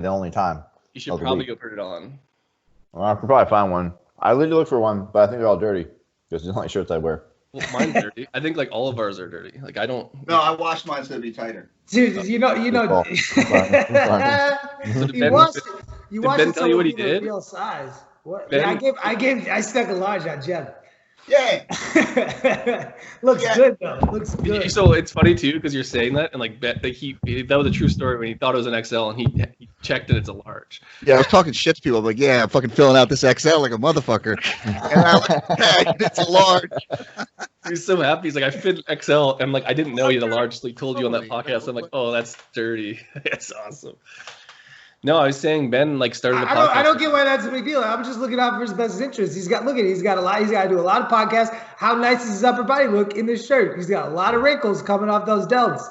the only time. You should probably go put it on. Well, I could probably find one. I literally look for one, but I think they're all dirty. Because they're the only shirts I wear. Well, mine's dirty. I think like all of ours are dirty. Like I don't. No, I washed mine so it'd be tighter. Dude, you know. You watched Ben tell you what he did? Real size. What? Ben, yeah, I stuck a large on Jeff. Yeah. Looks good though. Looks good. So it's funny too because you're saying that and like that was a true story when he thought it was an XL and he checked and it's a large. Yeah, I was talking shit to people. I'm like, yeah, I'm fucking filling out this XL like a motherfucker. And I'm like, hey, it's a large. He's so happy. He's like, I fit XL. And like, I didn't know he had a large. So he told you on that podcast. I'm like, oh, that's dirty. That's awesome. No, I was saying Ben like started a podcast. I don't get why that's a big deal. I'm just looking out for his best interest. He's got a lot. He's got to do a lot of podcasts. How nice does his upper body look in this shirt? He's got a lot of wrinkles coming off those delts.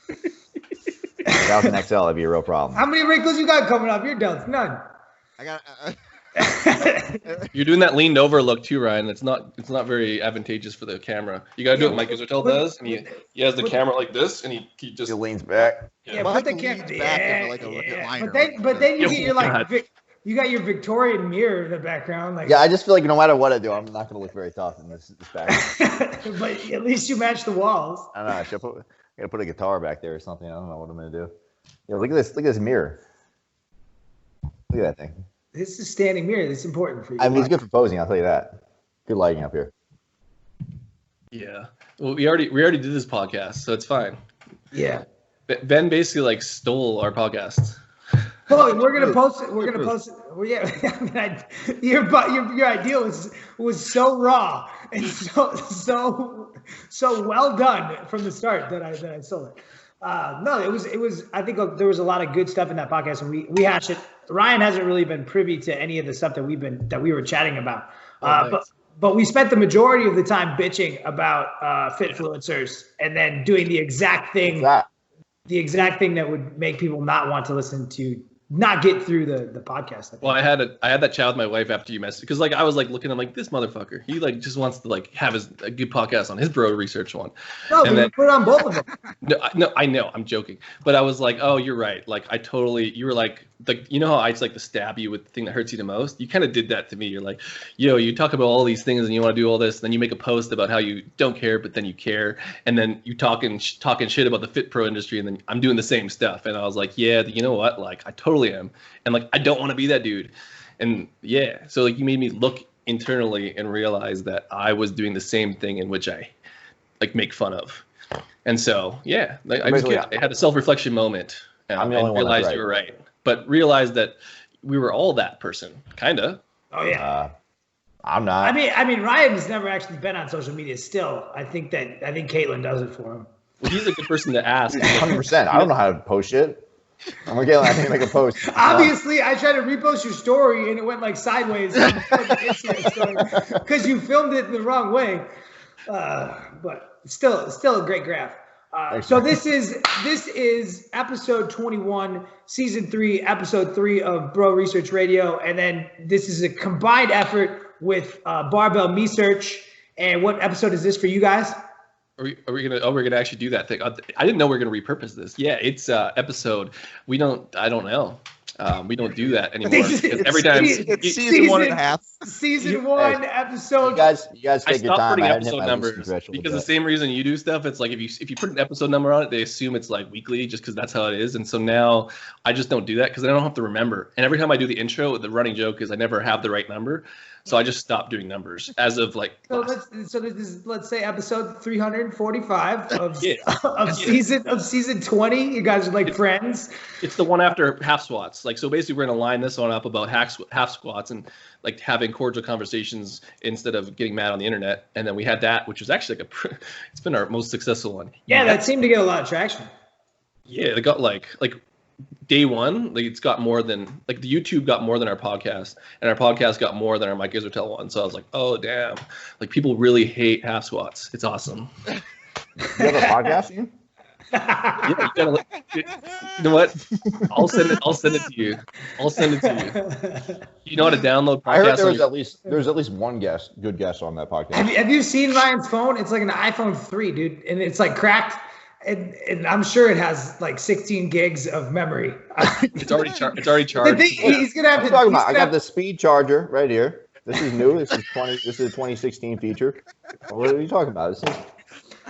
If that was an XL, that'd be a real problem. How many wrinkles you got coming off your delts? None. I got. You're doing that leaned over look too, Ryan. It's not very advantageous for the camera. You gotta do what Mike Israel does, and he has the camera like this, and he just leans back. Yeah, put the camera back. But then you get your you got your Victorian mirror in the background. Like, yeah, I just feel like no matter what I do, I'm not gonna look very tough in this background. But at least you match the walls. I don't know. I gotta put a guitar back there or something. I don't know what I'm gonna do. Yeah, look at this. Look at this mirror. Look at that thing. This is a standing mirror. That's important for you. I mean, it's good for posing. I'll tell you that. Good lighting up here. Yeah. Well, we already did this podcast, so it's fine. Yeah. Ben basically like stole our podcast. Oh, we're gonna post it. We're gonna post it. Well, yeah. I mean, your idea was so raw and so well done from the start that I stole it. No, it was. I think there was a lot of good stuff in that podcast, and we hashed it. Ryan hasn't really been privy to any of the stuff that we were chatting about. Nice. But we spent the majority of the time bitching about FitFluencers and then doing the exact thing that would make people not want to listen to, not get through the podcast. Well, I had that chat with my wife after you messaged, because like I was like looking, I'm like, this motherfucker, he like just wants to like have a good podcast on his bro research one. No, and then put it on both of them. No, I know, I'm joking, but I was like, oh, you're right. Like you were like you know how I just like to stab you with the thing that hurts you the most. You kind of did that to me. You're like, yo, you talk about all these things and you want to do all this, and then you make a post about how you don't care, but then you care, and then you talking shit about the fit pro industry, and then I'm doing the same stuff, and I was like, yeah, you know what? Like I totally am, and like I don't want to be that dude, and yeah, so like you made me look internally and realize that I was doing the same thing in which I like make fun of, and so yeah, like I had a self-reflection moment and realized you were right. But realized that we were all that person, kind of. Oh yeah. I'm not. I mean, Ryan's never actually been on social media. Still, I think Caitlin does it for him. Well, he's a good person to ask. 100%. I don't know how to post shit. I'm like, Caitlin, I can't make a post. Obviously, I tried to repost your story and it went like sideways because you filmed it the wrong way. But still a great graph. So this is episode 21, season 3, episode 3 of Bro Research Radio, and then this is a combined effort with Barbell Me Search. And what episode is this for you guys? Are we gonna actually do that thing? I didn't know we were gonna repurpose this. Yeah, it's episode. I don't know. We don't do that anymore. Every time it's season 1.5. Season 1 episode. You guys take your time. Putting episode numbers because the same reason you do stuff. It's like if you put an episode number on it, they assume it's like weekly just because that's how it is. And so now I just don't do that because I don't have to remember. And every time I do the intro, the running joke is I never have the right number. So I just stopped doing numbers as of like. Let's say episode 345 of season 20. You guys are like friends. It's the one after half squats. Like so, basically, we're gonna line this one up about half squats and like having cordial conversations instead of getting mad on the internet. And then we had that, which was actually like it's been our most successful one. Yeah, that seemed to get a lot of traction. Yeah, it got like day one, like it's got more than like the YouTube got more than our podcast, and our podcast got more than our Mike Israel one. So I was like, oh damn, like people really hate half squats. It's awesome. You have a podcast, Ian? Yeah, you gotta, you know what? I'll send it to you. You know how to download podcasts? I heard there's at least one good guest on that podcast. Have you seen Ryan's phone? It's like an iPhone 3, dude, and it's like cracked. and I'm sure it has like 16 gigs of memory. It's already charged. He's gonna have I'm to. talking about. I got the speed charger right here. This is new. This is 2016 feature. What are you talking about? So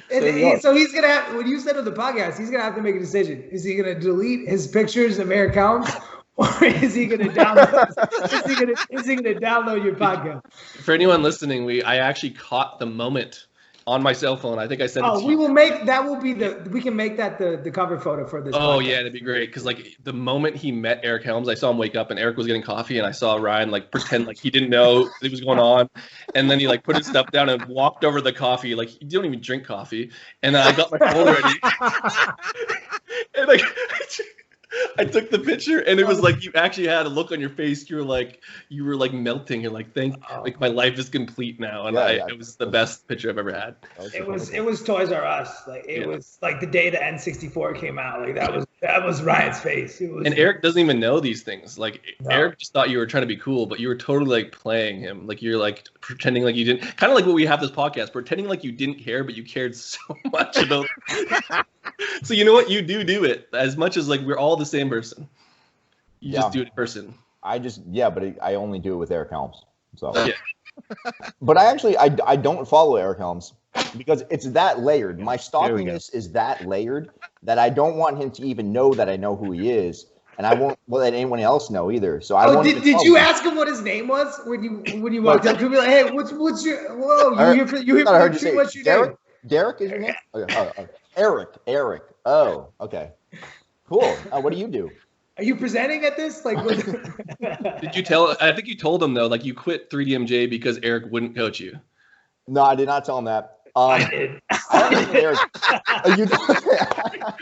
he's gonna have. When you said on the podcast, he's gonna have to make a decision. Is he gonna delete his pictures of Mayor Counts, or is he gonna download? is he gonna download your podcast? For anyone listening, I actually caught the moment on my cell phone. I think I sent it to you. We will make that. Will be we can make that the cover photo for this. Oh podcast. yeah, that'd be great. Because like the moment he met Eric Helms, I saw him wake up and Eric was getting coffee, and I saw Ryan like pretend like he didn't know what was going on, and then he like put his stuff down and walked over the coffee. Like you don't even drink coffee, and then I got my phone ready, and like I took the picture, and it was like you actually had a look on your face. You were like melting. You're like, like my life is complete now, and it was the best picture I've ever had. It was Toys R Us. Like it was like the day the N64 came out. Like that was Ryan's face. And Eric doesn't even know these things. Like Eric just thought you were trying to be cool, but you were totally like playing him. Like you're like pretending like you didn't. Kind of like what we have this podcast, pretending like you didn't care, but you cared so much about. So you know what? You do it as much as like we're all the same person. You just do it in person. But I only do it with Eric Helms. So, yeah. But I don't follow Eric Helms because it's that layered. My stalkiness is that layered that I don't want him to even know that I know who he is, and I won't let anyone else know either. So I won't. Did you ask him what his name was when you walked up to him? Be like, hey, what's your? Whoa, you hear pretty much your name. Derek is your name? Okay. Eric. Oh, okay. Cool. What do you do? Are you presenting at this? Like, Did you tell? I think you told him though. Like you quit 3DMJ because Eric wouldn't coach you. No, I did not tell him that. I did.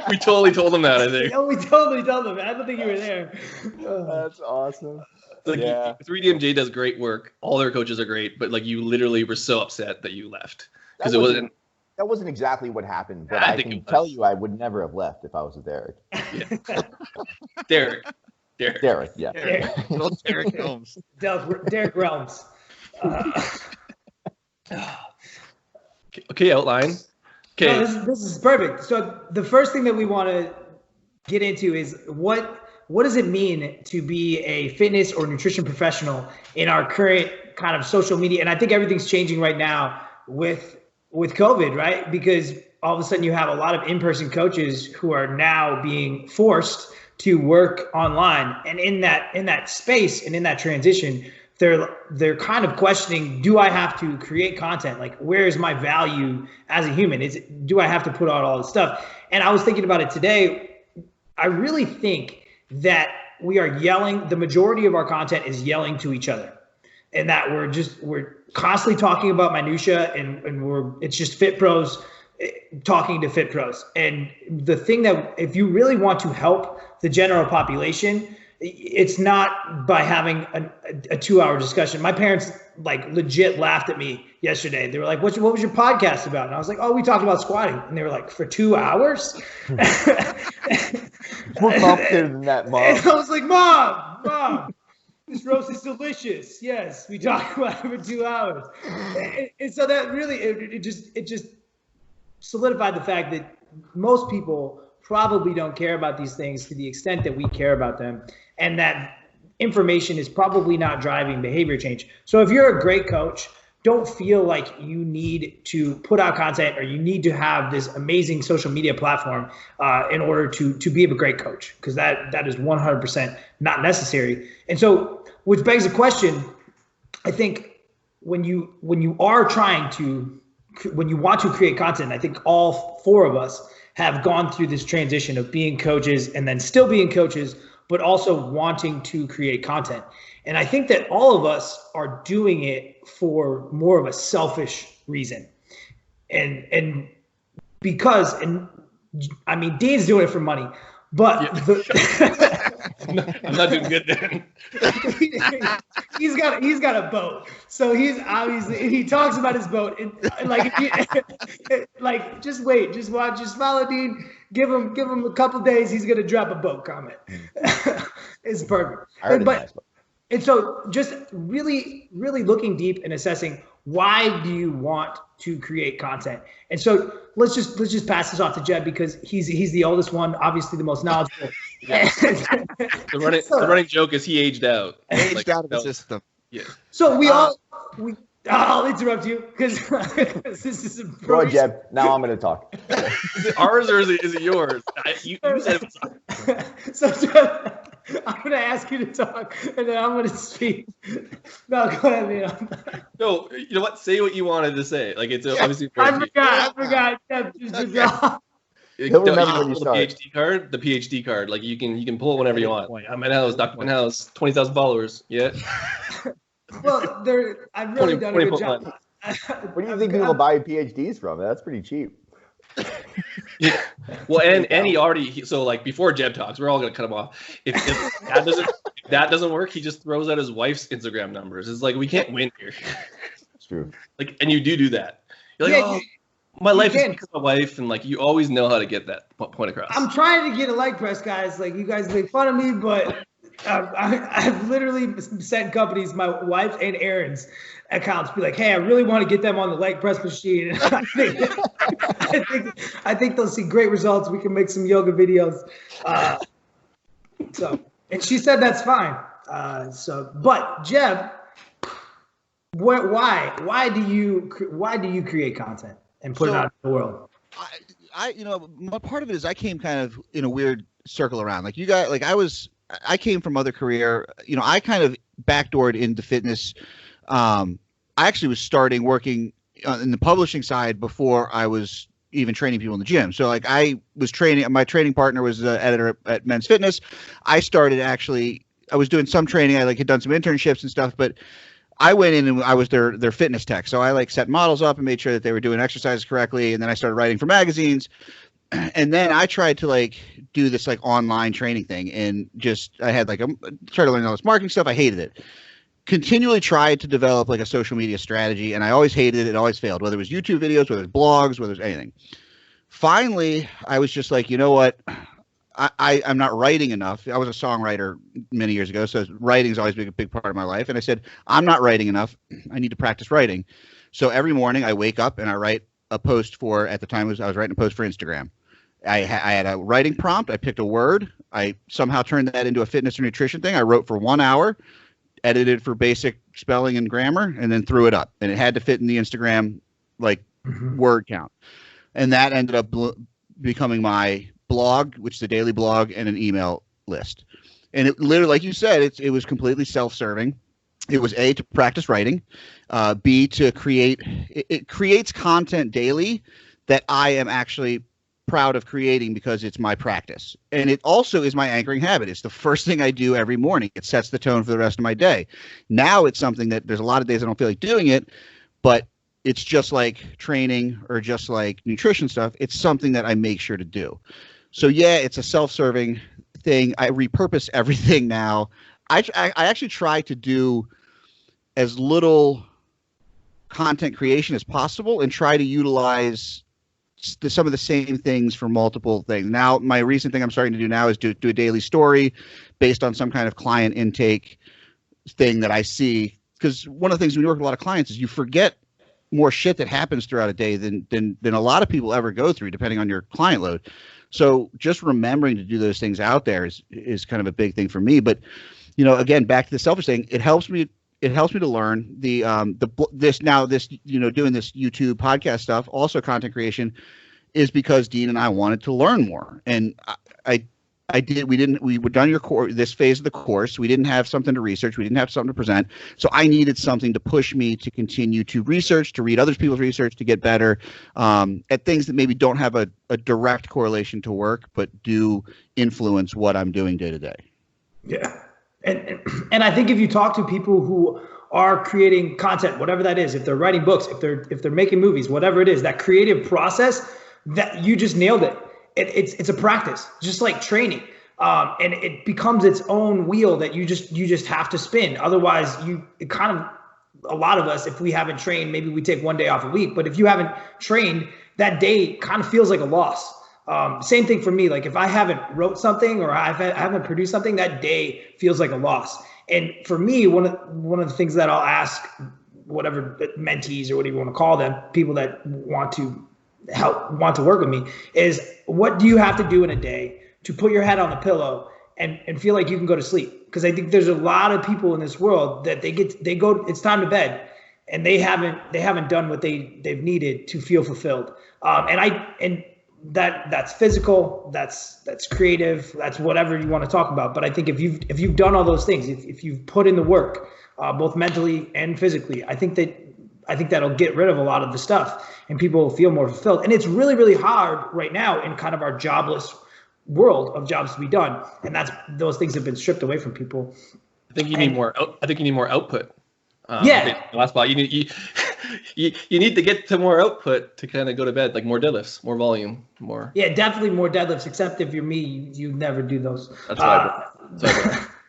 We totally told him that. I think. No, we totally told him. I don't think you were there. That's awesome. Like, 3DMJ does great work. All their coaches are great, but like you literally were so upset that you left because it wasn't. That wasn't exactly what happened, but I can tell you I would never have left if I was with Derek. Yeah. Derek, yeah. Derek Helms. Derek Realms. Okay, outline. Okay. No, this is perfect. So the first thing that we want to get into is what does it mean to be a fitness or nutrition professional in our current kind of social media? And I think everything's changing right now with COVID, right? Because all of a sudden you have a lot of in-person coaches who are now being forced to work online. And in that space and in that transition, they're kind of questioning, do I have to create content? Like, where is my value as a human? Do I have to put out all this stuff? And I was thinking about it today. I really think that we are yelling. The majority of our content is yelling to each other, and that we're constantly talking about minutia, and it's just fit pros talking to fit pros. And the thing that if you really want to help the general population, it's not by having a 2-hour discussion. My parents like legit laughed at me yesterday. They were like, what was your podcast about? And I was like, we talked about squatting. And they were like, for 2 hours? It's more complicated than that, Mom. And I was like, Mom, this roast is delicious. Yes, we talked about it for 2 hours. And so that really, it just solidified the fact that most people probably don't care about these things to the extent that we care about them, and that information is probably not driving behavior change. So if you're a great coach, don't feel like you need to put out content or you need to have this amazing social media platform in order to be a great coach, because that is 100% not necessary. And so, which begs the question, I think when you want to create content, I think all four of us have gone through this transition of being coaches and then still being coaches, but also wanting to create content. And I think that all of us are doing it for more of a selfish reason. And because, and I mean, Dean's doing it for money, but I'm not doing good then. he's got a boat, so he's obviously, he talks about his boat, and like, like just wait, just watch, just follow Dean, give him a couple days, he's gonna drop a boat comment. It's perfect. And so just really looking deep and assessing Why do you want to create content? And so let's just pass this off to Jeb because he's the oldest one, obviously the most knowledgeable. The running joke is he aged out. Aged out of the system. Yeah. So I'll interrupt you because this is a Go ahead, Jeb. Now I'm going to talk. Is it ours or is it yours? You said so Jeb, I'm going to ask you to talk, and then I'm going to speak. No, go ahead, man. No, you know what? Say what you wanted to say. Like it's obviously. I forgot. Jeb, He'll remember when you start. The PhD card. Like you can pull it whenever you want. I'm in house, Dr. Van House, 20,000 followers. Yeah. Well, I've really done a good job. Where do you think people buy PhDs from? That's pretty cheap. Yeah. Well, and he already so like before Jeb talks, we're all gonna cut him off. If that doesn't work, he just throws out his wife's Instagram numbers. It's like we can't win here. It's true. Like, and you do that. You're like, my life is because of my wife, and like you always know how to get that point across. I'm trying to get a like press, guys. Like you guys make fun of me, but I've literally sent companies, my wife and Aaron's accounts, be like, hey, I really want to get them on the like press machine. And I think they'll see great results. We can make some yoga videos. And she said that's fine. But Jeb, why do you create content and put it out in the world? Part of it is I came kind of in a weird circle around. Like you guys, like I came from other career. I kind of backdoored into fitness. I actually was starting working in the publishing side before I was even training people in the gym. So like I was training, my training partner was the editor at Men's Fitness. I was doing some training. I had done some internships and stuff, but I went in and I was their fitness tech. So I set models up and made sure that they were doing exercises correctly. And then I started writing for magazines. And then I tried to do this online training thing, and I had tried to learn all this marketing stuff. I hated it. Continually tried to develop a social media strategy, and I always hated it. It always failed, whether it was YouTube videos, whether it was blogs, whether it was anything. Finally, I was just like, you know what? I'm not writing enough. I was a songwriter many years ago, so writing's always been a big part of my life. And I said, I'm not writing enough. I need to practice writing. So every morning I wake up and I write a post at the time I was writing a post for Instagram. I had a writing prompt. I picked a word. I somehow turned that into a fitness or nutrition thing. I wrote for 1 hour, edited for basic spelling and grammar, and then threw it up. And it had to fit in the Instagram word count. And that ended up becoming my blog, which is a daily blog, and an email list. And it literally, like you said, it was completely self-serving. It was A, to practice writing, B, to create. It creates content daily that I am actually proud of creating because it's my practice. And it also is my anchoring habit. It's the first thing I do every morning. It sets the tone for the rest of my day. Now it's something that there's a lot of days I don't feel like doing it, but it's just like training or just like nutrition stuff. It's something that I make sure to do. So yeah, it's a self-serving thing. I repurpose everything now. I actually try to do as little content creation as possible and try to utilize some of the same things for multiple things. Now, my recent thing I'm starting to do now is do a daily story based on some kind of client intake thing that I see. Because one of the things when you work with a lot of clients is you forget more shit that happens throughout a day than a lot of people ever go through, depending on your client load. So just remembering to do those things out there is kind of a big thing for me. But again, back to the selfish thing, it helps me to learn doing this YouTube podcast stuff, also content creation, is because Dean and I wanted to learn more. And we were done this phase of the course. We didn't have something to research. We didn't have something to present. So I needed something to push me to continue to research, to read other people's research, to get better at things that maybe don't have a direct correlation to work, but do influence what I'm doing day to day. Yeah. And I think if you talk to people who are creating content, whatever that is, if they're writing books, if they're making movies, whatever it is, that creative process, that you just nailed it. It's a practice, just like training. And it becomes its own wheel that you just have to spin. Otherwise, a lot of us, if we haven't trained, maybe we take one day off a week. But if you haven't trained, that day kind of feels like a loss. Same thing for me. Like if I haven't wrote something or I haven't produced something, that day feels like a loss. And for me, one of the things that I'll ask whatever mentees or whatever you want to call them, people that want to work with me, is what do you have to do in a day to put your head on the pillow and feel like you can go to sleep? Because I think there's a lot of people in this world that they go, it's time to bed, and they haven't done what they've needed to feel fulfilled. And that's physical, that's creative, that's whatever you want to talk about. But I think if you've done all those things, if you've put in the work, both mentally and physically, I think that'll get rid of a lot of the stuff, and people will feel more fulfilled. And it's really, really hard right now in kind of our jobless world of jobs to be done, and those things have been stripped away from people. I think you need more output. Yeah. Last spot. You need to get to more output to kind of go to bed, like more deadlifts, more volume, more. Yeah, definitely more deadlifts. Except if you're me, you never do those. That's why.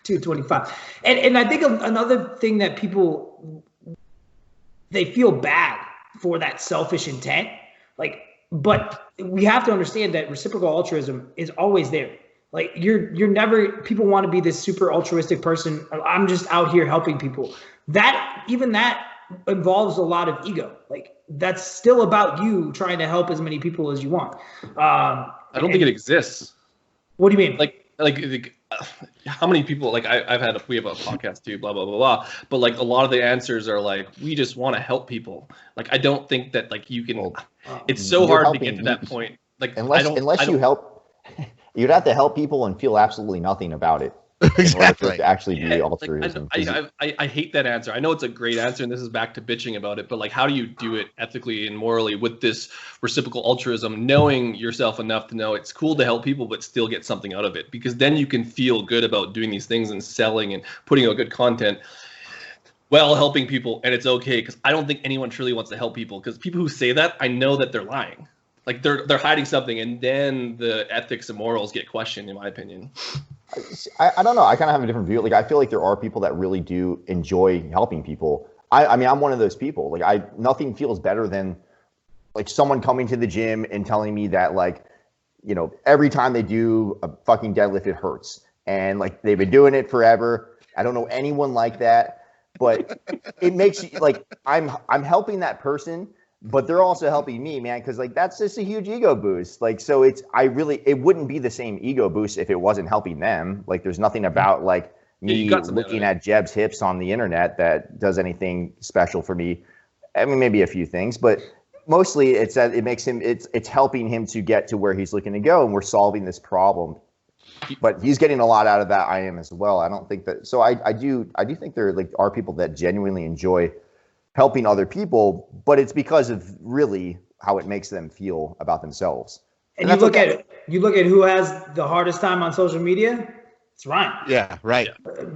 225. And I think another thing that people, they feel bad for that selfish intent, but we have to understand that reciprocal altruism is always there. Like you're never, people want to be this super altruistic person. I'm just out here helping people. That involves a lot of ego. Like that's still about you trying to help as many people as you want. I don't think it exists. What do you mean? Like how many people, like we have a podcast too, blah, blah, blah, blah. But like a lot of the answers are like, we just want to help people. Like, I don't think that like you can, it's so hard to get to that point. Like unless you help, you'd have to help people and feel absolutely nothing about it. Exactly. To actually be altruism. I hate that answer. I know it's a great answer, and this is back to bitching about it, but like, how do you do it ethically and morally with this reciprocal altruism, knowing yourself enough to know it's cool to help people, but still get something out of it? Because then you can feel good about doing these things and selling and putting out good content while helping people, and it's okay. Because I don't think anyone truly wants to help people. Because people who say that, I know that they're lying. Like they're hiding something, and then the ethics and morals get questioned, in my opinion. I don't know. I kind of have a different view. Like, I feel like there are people that really do enjoy helping people. I mean, I'm one of those people. Like, nothing feels better than like someone coming to the gym and telling me that, like, you know, every time they do a fucking deadlift, it hurts. And like, they've been doing it forever. I don't know anyone like that, but it makes you like, I'm helping that person, but they're also helping me, man, because like that's just a huge ego boost. Like, so it wouldn't be the same ego boost if it wasn't helping them. Like, there's nothing about like me looking at Jeb's hips on the internet that does anything special for me. I mean, maybe a few things, but mostly it's that it makes him, it's helping him to get to where he's looking to go, and we're solving this problem. But he's getting a lot out of that. I am as well. I don't think that. So I do think there like are people that genuinely enjoy helping other people, but it's because of really how it makes them feel about themselves. And you look at who has the hardest time on social media. It's Ryan. Yeah, right.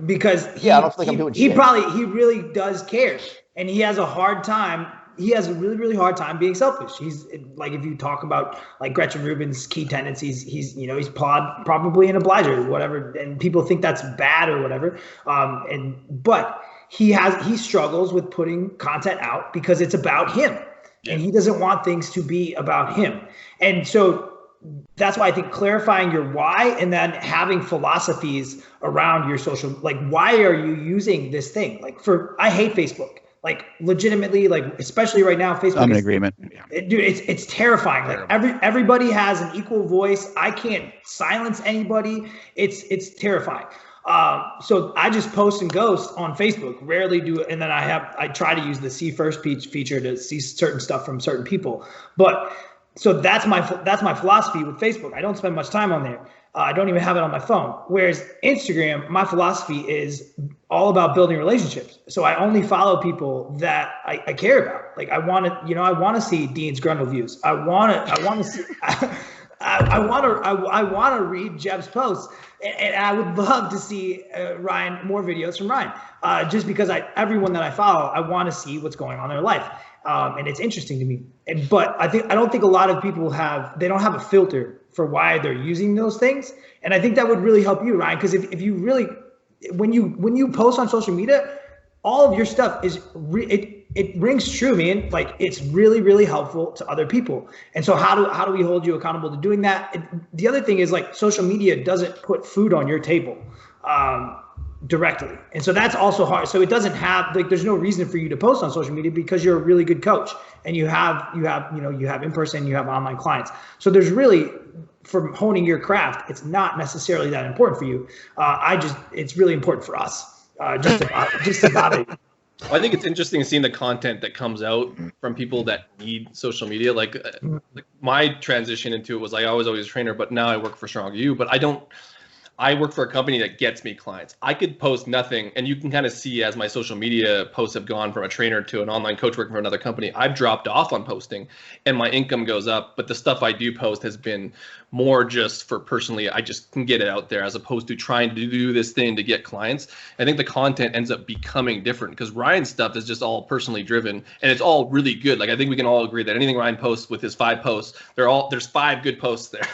Because I don't think I'm doing shit. He really does care, and he has a hard time. He has a really, really hard time being selfish. He's like, if you talk about like Gretchen Rubin's key tendencies, he's probably an obliger, whatever, and people think that's bad or whatever. But he struggles with putting content out because it's about him, and he doesn't want things to be about him. And so that's why I think clarifying your why and then having philosophies around your social, like, why are you using this thing? Like, I hate Facebook. Like, legitimately, like, especially right now, Facebook. I'm in agreement. Dude, it's terrifying. Like, everybody has an equal voice. I can't silence anybody. It's terrifying. So I just post and ghost on Facebook. Rarely do it, and then I try to use the see first feature to see certain stuff from certain people. But so that's my philosophy with Facebook. I don't spend much time on there. I don't even have it on my phone. Whereas Instagram, my philosophy is all about building relationships. So I only follow people that I care about. Like, I want to see Dean's Grundle views. I want to see. I want to read Jeb's posts, and I would love to see Ryan, more videos from Ryan. Just because everyone that I follow, I want to see what's going on in their life, and it's interesting to me. But I don't think a lot of people don't have a filter for why they're using those things, and I think that would really help you, Ryan. Because if you really, when you post on social media, all of your stuff is it rings true, man. Like, it's really, really helpful to other people. And so how do we hold you accountable to doing that? The other thing is, like, social media doesn't put food on your table. directly. And so that's also hard. So it doesn't have, like, there's no reason for you to post on social media because you're a really good coach and you have in person, you have online clients. So there's really, for honing your craft, it's not necessarily that important for you. It's really important for us. Just about it. Well, I think it's interesting seeing the content that comes out from people that need social media. Like my transition into it was like I was always a trainer, but now I work for Strong You. But I work for a company that gets me clients. I could post nothing, and you can kind of see as my social media posts have gone from a trainer to an online coach working for another company, I've dropped off on posting and my income goes up. But the stuff I do post has been more just for personally, I just can get it out there as opposed to trying to do this thing to get clients. I think the content ends up becoming different because Ryan's stuff is just all personally driven and it's all really good. Like I think we can all agree that anything Ryan posts with his 5 posts, there's 5 good posts there.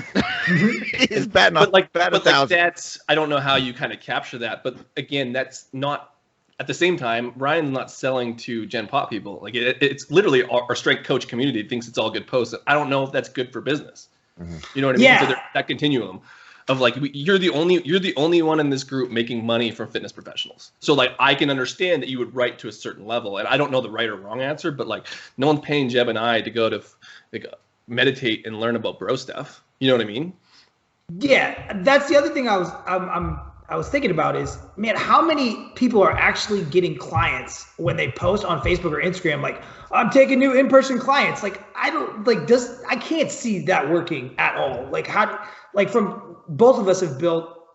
It's bad enough. But that's, I don't know how you kind of capture that. But again, that's not, at the same time, Ryan's not selling to Gen Pop people. Like it's literally our strength coach community thinks it's all good posts. I don't know if that's good for business. Mm-hmm. You know what I mean? Yeah. So that continuum of like, you're the only one in this group making money from fitness professionals. So like, I can understand that you would write to a certain level, and I don't know the right or wrong answer, but like, no one's paying Jeb and I to go to like meditate and learn about bro stuff. You know what I mean? Yeah, that's the other thing I was thinking about is, man, how many people are actually getting clients when they post on Facebook or Instagram like, I'm taking new in-person clients? Like, I can't see that working at all. Like from both of us have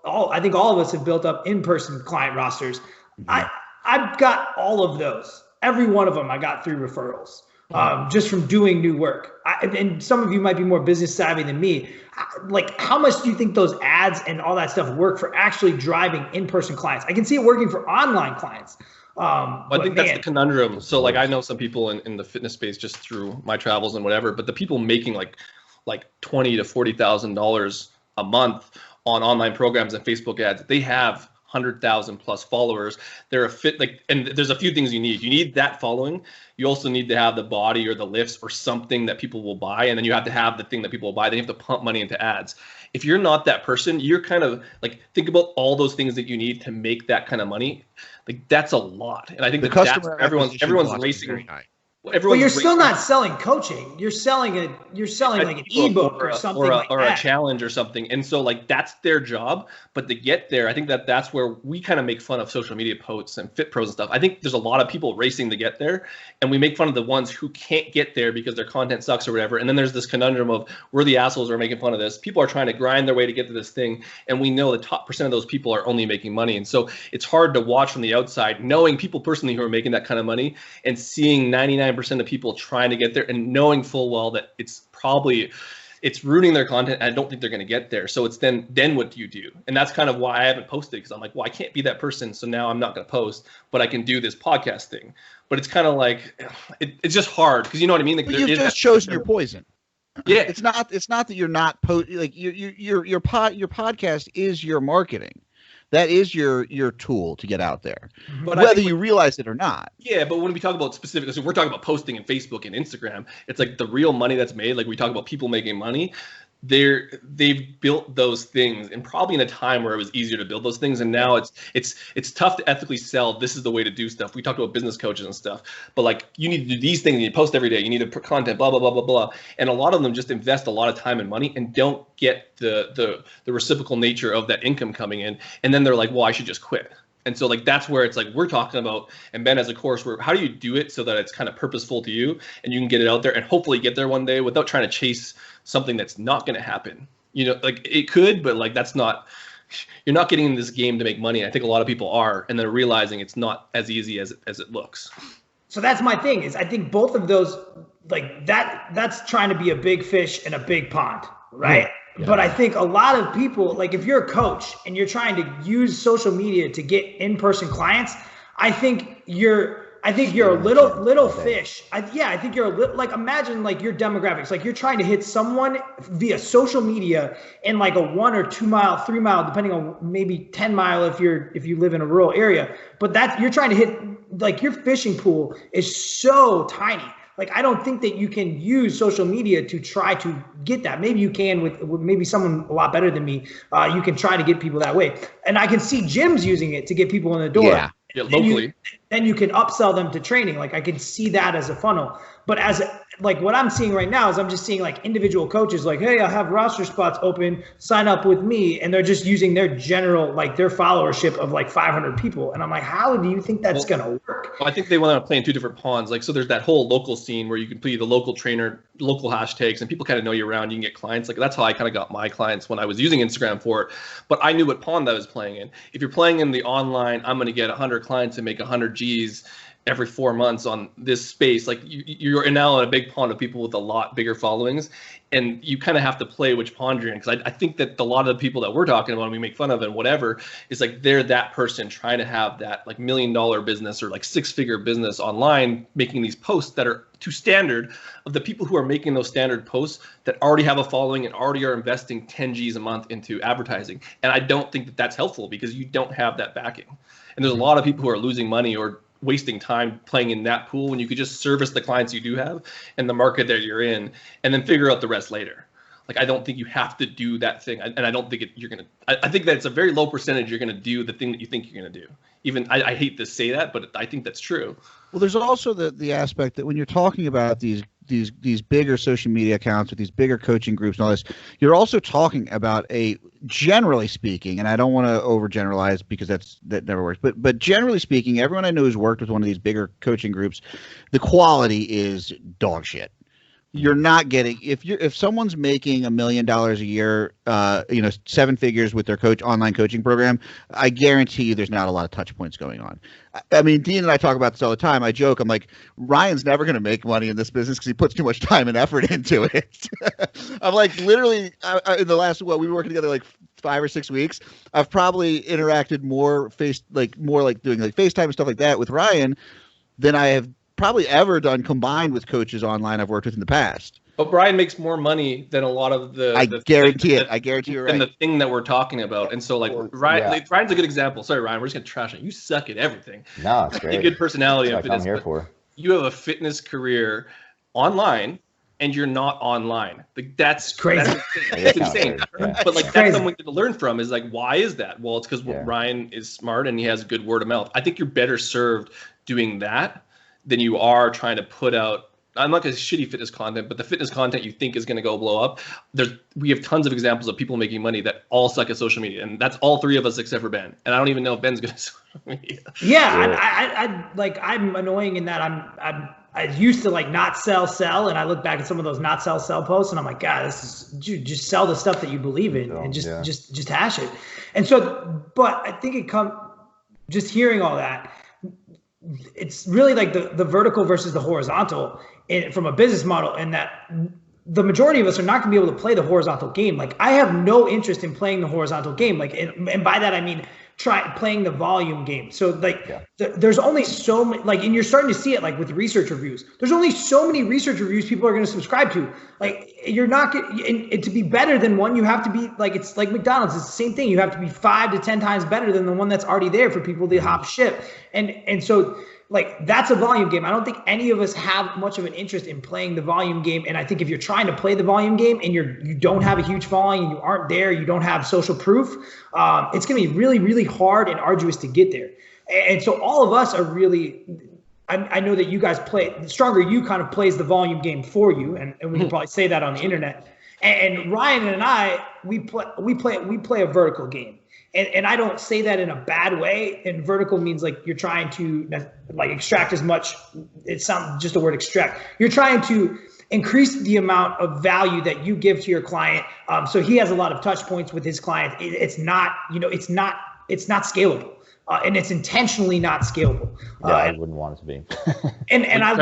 I think all of us have built up in-person client rosters. Mm-hmm. I've got all of those. Every one of them I got through referrals. Just from doing new work. And some of you might be more business savvy than me. Like, how much do you think those ads and all that stuff work for actually driving in-person clients? I can see it working for online clients. I think that's the conundrum. So like, I know some people in the fitness space just through my travels and whatever, but the people making like $20,000 to $40,000 a month on online programs and Facebook ads, they have 100,000 plus followers. They're and there's a few things you need. You need that following. You also need to have the body or the lifts or something that people will buy. And then you have to have the thing that people will buy. Then you have to pump money into ads. If you're not that person, you're kind of like, think about all those things that you need to make that kind of money. Like, that's a lot. And I think that's everyone's racing. But you're still not selling coaching. You're selling like an ebook or something or a challenge or something. And so like, that's their job. But to get there, I think that's where we kind of make fun of social media posts and fit pros and stuff. I think there's a lot of people racing to get there, and we make fun of the ones who can't get there because their content sucks or whatever. And then there's this conundrum of, we're the assholes who are making fun of this. People are trying to grind their way to get to this thing, and we know the top % of those people are only making money. And so it's hard to watch from the outside, knowing people personally who are making that kind of money and seeing 99% of people trying to get there and knowing full well that it's ruining their content. And I don't think they're going to get there. So it's then what do you do? And that's kind of why I haven't posted, because I'm like, well, I can't be that person. So now I'm not going to post, but I can do this podcast thing. But it's kind of like, it's just hard, because you know what I mean? Like, you've just chosen your poison. Yeah. It's not that you're not like your podcast is your marketing. That is your tool to get out there, but whether you realize it or not. Yeah, but when we talk about specifically, so we're talking about posting in Facebook and Instagram, it's like the real money that's made. Like, we talk about people making money. They've built those things, and probably in a time where it was easier to build those things, and now it's tough to ethically sell. This is the way to do stuff. We talked about business coaches and stuff, but like, you need to do these things, and you post every day. You need to put content, blah blah blah blah blah. And a lot of them just invest a lot of time and money and don't get the reciprocal nature of that income coming in, and then they're like, well, I should just quit. And so like, that's where it's like, we're talking about, and Ben has a course where, how do you do it so that it's kind of purposeful to you and you can get it out there and hopefully get there one day without trying to chase something that's not going to happen. You know, like, it could, but like, you're not getting in this game to make money. I think a lot of people are, and they're realizing it's not as easy as it looks. So that's my thing, is I think both of those, like, that's trying to be a big fish in a big pond, right? Yeah. But I think a lot of people, like, if you're a coach and you're trying to use social media to get in-person clients, I think you're a little fish. I think you're like, imagine like your demographics, like you're trying to hit someone via social media in like a 1 or 2 mile, 3 mile, depending on maybe 10 mile if you live in a rural area. But you're trying to hit, like, your fishing pool is so tiny. Like, I don't think that you can use social media to try to get that. Maybe you can with maybe someone a lot better than me. You can try to get people that way. And I can see gyms using it to get people in the door. Yeah, locally. Then you can upsell them to training. Like, I can see that as a funnel. But as like what I'm seeing right now is I'm just seeing like individual coaches like, hey, I have roster spots open, sign up with me. And they're just using their general, like their followership of like 500 people. And I'm like, how do you think that's going to work? I think they want to play in two different ponds. Like, so there's that whole local scene where you can play the local trainer, local hashtags, and people kind of know you around. You can get clients. Like, that's how I kind of got my clients when I was using Instagram for it. But I knew what pond I was playing in. If you're playing in the online, I'm going to get 100 clients and make 100 G's every 4 months on this space. Like, you're now in a big pond of people with a lot bigger followings, and you kind of have to play which pond you're in. Because I think that a lot of the people that we're talking about and we make fun of and whatever is like they're that person trying to have that like $1 million business or like 6-figure business online, making these posts that are too standard of the people who are making those standard posts that already have a following and already are investing 10 G's a month into advertising. And I don't think that that's helpful because you don't have that backing. And there's a lot of people who are losing money or wasting time playing in that pool when you could just service the clients you do have and the market that you're in and then figure out the rest later. Like, I don't think you have to do that thing. And I don't think you're going to, I think that it's a very low percentage you're going to do the thing that you think you're going to do. Even I hate to say that, but I think that's true. Well, there's also the aspect that when you're talking about these bigger social media accounts with these bigger coaching groups and all this, you're also talking about generally speaking, and I don't want to overgeneralize because that never works, but generally speaking, everyone I know who's worked with one of these bigger coaching groups, the quality is dog shit. You're not getting, if someone's making $1 million a year, 7 figures with their online coaching program, I guarantee you there's not a lot of touch points going on. I mean, Dean and I talk about this all the time. I joke, I'm like, Ryan's never going to make money in this business because he puts too much time and effort into it. I'm like, literally, in the last, we were working together like 5 or 6 weeks. I've probably interacted more doing like FaceTime and stuff like that with Ryan than I have probably ever done combined with coaches online I've worked with in the past. But Brian makes more money than a lot of the. I guarantee it. I guarantee you're right. And the thing that we're talking about, and so like Ryan's a good example. Sorry, Ryan, we're just gonna trash it. You suck at everything. No, it's great. A good personality. That's what I'm here for. You have a fitness career online, and you're not online. Like, that's crazy. That's insane. Yeah. But like, that's something to learn from. Is like, why is that? Well, it's because Ryan is smart and he has good word of mouth. I think you're better served doing that than you are trying to put out. I'm not going to shitty fitness content, but the fitness content you think is going to go blow up. We have tons of examples of people making money that all suck at social media, and that's all 3 of us except for Ben. And I don't even know if Ben's good at social media. Yeah, I'm annoying in that I used to like not sell, and I look back at some of those not sell posts, and I'm like, God, dude, just sell the stuff that you believe in, and just hash it. And so, but I think just hearing all that, it's really like the vertical versus the horizontal from a business model, and that the majority of us are not going to be able to play the horizontal game. Like, I have no interest in playing the horizontal game. Like, and by that I mean playing the volume game. So like there's only so many, like, and you're starting to see it like with research reviews. There's only so many research reviews people are going to subscribe to. Like, you're not getting, and to be better than one, you have to be like, it's like McDonald's. It's the same thing. You have to be 5 to 10 times better than the one that's already there for people to hop ship. And so like, that's a volume game. I don't think any of us have much of an interest in playing the volume game. And I think if you're trying to play the volume game and you don't have a huge following and you aren't there, you don't have social proof, it's going to be really, really hard and arduous to get there. And so all of us are really, I know that you guys play, Stronger You kind of plays the volume game for you. And we can probably say that on the internet. And Ryan and I, we play a vertical game. And I don't say that in a bad way. And vertical means like you're trying to like extract as much. It sounds just the word extract. You're trying to increase the amount of value that you give to your client. So he has a lot of touch points with his client. It's not scalable. And it's intentionally not scalable. Yeah, I wouldn't want it to be. and I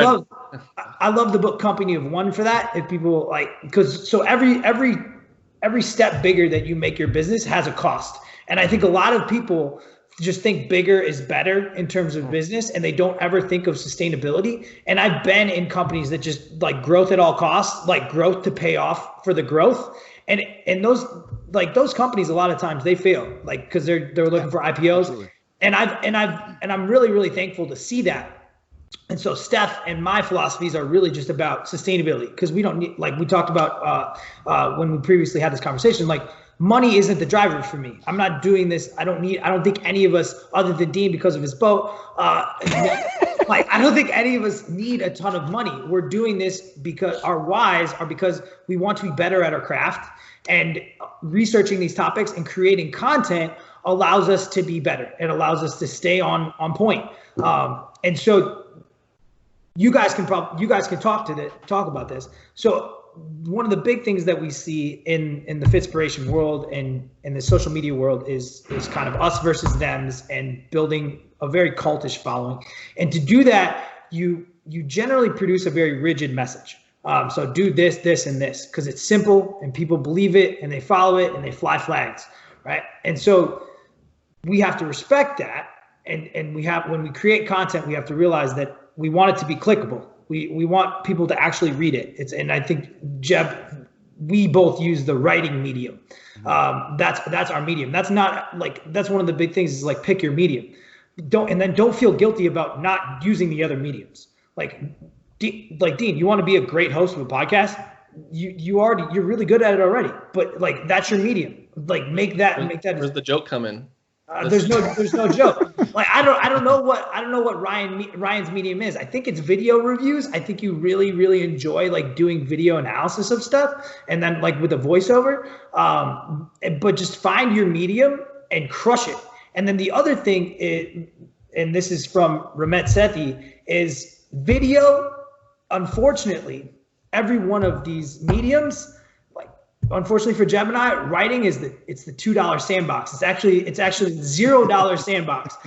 love the book Company of One for that. If people like, because so every step bigger that you make your business has a cost. And I think a lot of people just think bigger is better in terms of business, and they don't ever think of sustainability. And I've been in companies that just like growth at all costs, like growth to pay off for the growth. And those companies, a lot of times they fail, like, because they're looking for IPOs. Absolutely. And I'm really, really thankful to see that. And so Steph and my philosophies are really just about sustainability, because we don't need, like we talked about when we previously had this conversation, like money isn't the driver for me. I'm not doing this. I don't think any of us, other than Dean because of his boat, like I don't think any of us need a ton of money. We're doing this because our whys are because we want to be better at our craft, and researching these topics and creating content allows us to be better. It allows us to stay on point. And so you guys can talk about this. So one of the big things that we see in the Fitspiration world and in the social media world is kind of us versus thems and building a very cultish following. And to do that, you generally produce a very rigid message. So do this, this, and this, because it's simple and people believe it and they follow it and they fly flags, right? And so we have to respect that. And we have, when we create content, we have to realize that we want it to be clickable. We want people to actually read it. And I think, Jeb, we both use the writing medium. That's our medium. That's not like, that's one of the big things is like, pick your medium. Don't feel guilty about not using the other mediums. Like Dean, you want to be a great host of a podcast? You're really good at it already, but like, that's your medium. Like make that. Where's the joke come in? There's no joke. Like I don't know what Ryan's medium is. I think it's video reviews. I think you really, really enjoy like doing video analysis of stuff, and then like with a voiceover. But just find your medium and crush it. And then the other thing is, and this is from Ramet Sethi, is video. Unfortunately, every one of these mediums, unfortunately for Gemini, writing is the $2 sandbox. It's actually $0 sandbox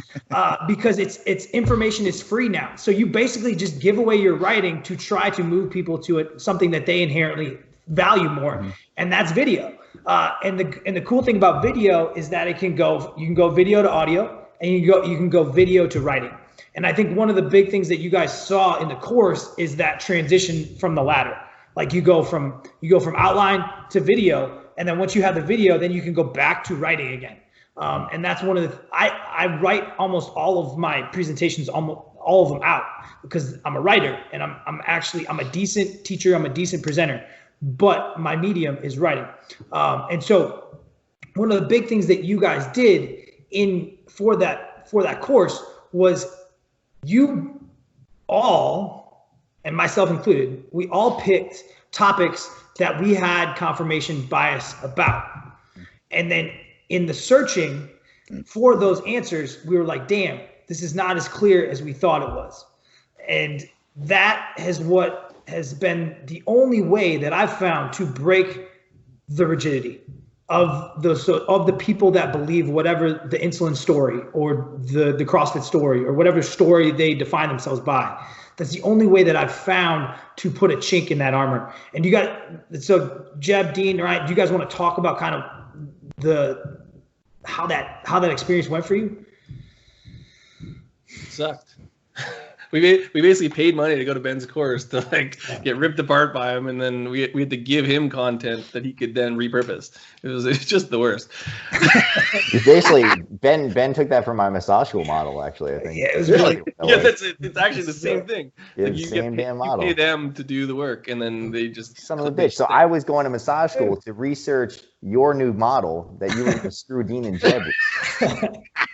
because it's information is free now. So you basically just give away your writing to try to move people to something that they inherently value more, and that's video. And the cool thing about video is that you can go video to audio, and you can go video to writing. And I think one of the big things that you guys saw in the course is that transition from the latter. Like you go from outline to video, and then once you have the video, then you can go back to writing again. And that's one of the, I write almost all of my presentations, almost all of them out, because I'm a writer and I'm a decent teacher. I'm a decent presenter, but my medium is writing. And so one of the big things that you guys did for that course was you all, and myself included, we all picked topics that we had confirmation bias about. And then in the searching for those answers, we were like, damn, this is not as clear as we thought it was. And that has been the only way that I've found to break the rigidity of the people that believe whatever the insulin story or the CrossFit story or whatever story they define themselves by. That's the only way that I've found to put a chink in that armor. And so Jeb, Dean, right? Do you guys want to talk about kind of how that experience went for you? It sucked. We basically paid money to go to Ben's course to like get ripped apart by him, and then we had to give him content that he could then repurpose. It's just the worst. Basically, Ben took that from my massage school model. Actually, I think. Yeah, it was really. Yeah, that's it. It's actually the same thing. Yeah, like same damn model. You pay them to do the work, and then they just son of a bitch. So I was going to massage school to research your new model that you were going to screw Dean and Jeb with.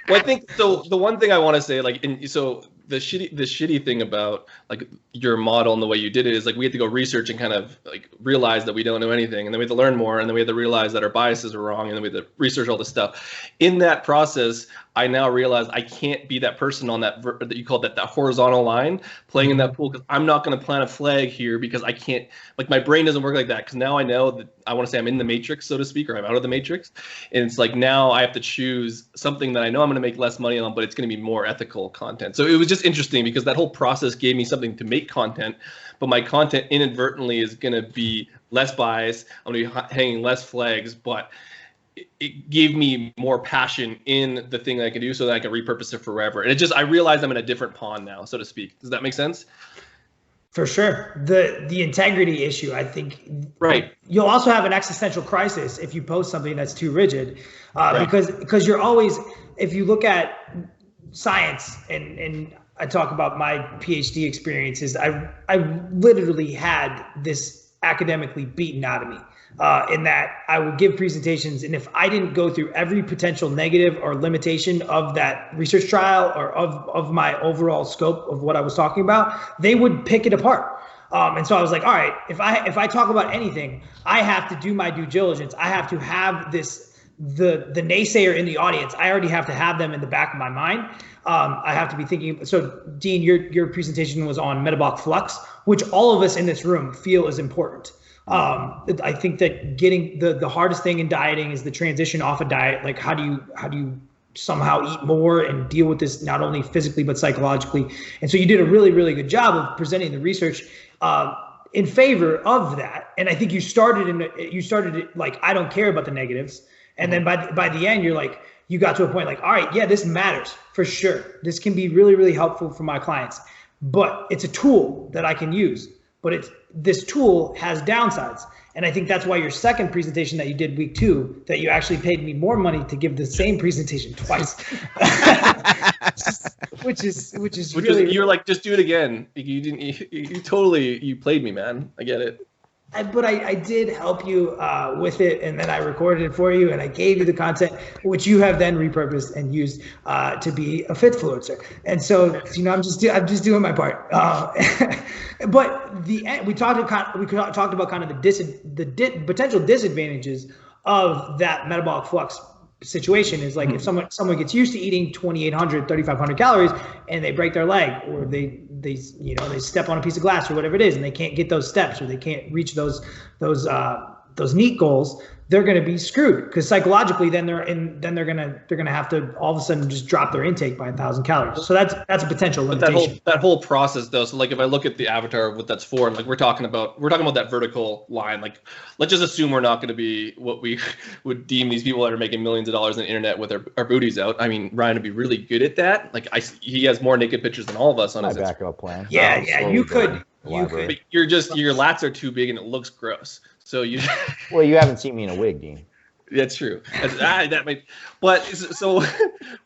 Well, I think so. The one thing I want to say, like, the shitty thing about like your model and the way you did it is like we had to go research and kind of like realize that we don't know anything, and then we had to learn more, and then we had to realize that our biases are wrong, and then we had to research all this stuff. In that process, I now realize I can't be that person on that you call that horizontal line playing in that pool, because I'm not going to plant a flag here because I can't, like my brain doesn't work like that, because now I know that I want to say I'm in the matrix, so to speak, or I'm out of the matrix, and it's like now I have to choose something that I know I'm going to make less money on, but it's going to be more ethical content. So it was just interesting because that whole process gave me something to make content, but my content inadvertently is going to be less biased. I'm going to be hanging less flags, but it gave me more passion in the thing that I can do so that I can repurpose it forever. And I realized I'm in a different pond now, so to speak. Does that make sense? For sure. The integrity issue, I think. Right. You'll also have an existential crisis if you post something that's too rigid, right. because you're always, if you look at science and I talk about my PhD experiences. I literally had this academically beaten out of me. In that I would give presentations, and if I didn't go through every potential negative or limitation of that research trial or of my overall scope of what I was talking about, they would pick it apart. And so I was like, all right, if I talk about anything, I have to do my due diligence. I have to have the naysayer in the audience. I already have to have them in the back of my mind. I have to be thinking. So Dean, your presentation was on metabolic flux, which all of us in this room feel is important. I think that getting the hardest thing in dieting is the transition off a diet. Like how do you somehow eat more and deal with this not only physically but psychologically? And so you did a really, really good job of presenting the research in favor of that. And I think you started it like, I don't care about the negatives. And then by the end, you're like, you got to a point like, all right, yeah, this matters for sure. This can be really, really helpful for my clients, but it's a tool that I can use. But this tool has downsides. And I think that's why your second presentation that you did week 2, that you actually paid me more money to give the same presentation twice. which is really, you're like, just do it again. You played me, man. I get it. But I did help you with it, and then I recorded it for you, and I gave you the content, which you have then repurposed and used to be a FitFluencer. And so, I'm just doing my part. But we talked about kind of the potential disadvantages of that metabolic flux situation. Is like if someone gets used to eating 2,800, 3,500 calories, and they break their leg, or they step on a piece of glass or whatever it is, and they can't get those steps, or they can't reach those NEAT goals, they're going to be screwed, because psychologically then they're going to have to all of a sudden just drop their intake by 1,000 calories. So that's a potential limitation. That whole process though. So like if I look at the avatar of what that's for, like we're talking about that vertical line. Like let's just assume we're not going to be what we would deem these people that are making millions of dollars on the internet with our booties out. I mean, Ryan would be really good at that. Like he has more naked pictures than all of us on his backup plan. Yeah, you could. But your lats are too big and it looks gross. So well, you haven't seen me in a wig, Dean. That's true. But so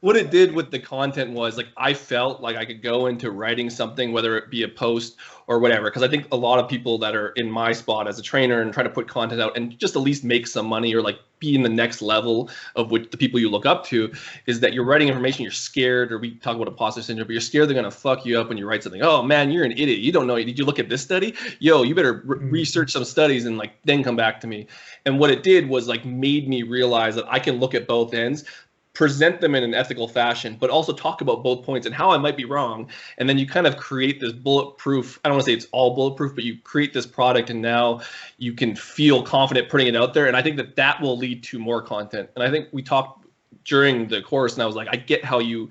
what it did with the content was like I felt like I could go into writing something, whether it be a post or whatever, because I think a lot of people that are in my spot as a trainer and try to put content out and just at least make some money or like be in the next level of which the people you look up to is that you're writing information, you're scared, or we talk about imposter syndrome, but you're scared they're going to fuck you up when you write something. Oh man, you're an idiot. You don't know. Did you look at this study? Yo, you better research some studies and like then come back to me. And what it did was like made me realize that I can look at both ends, present them in an ethical fashion, but also talk about both points and how I might be wrong. And then you kind of create this bulletproof, I don't want to say it's all bulletproof, but you create this product and now you can feel confident putting it out there. And I think that will lead to more content. And I think we talked during the course and I was like, I get how you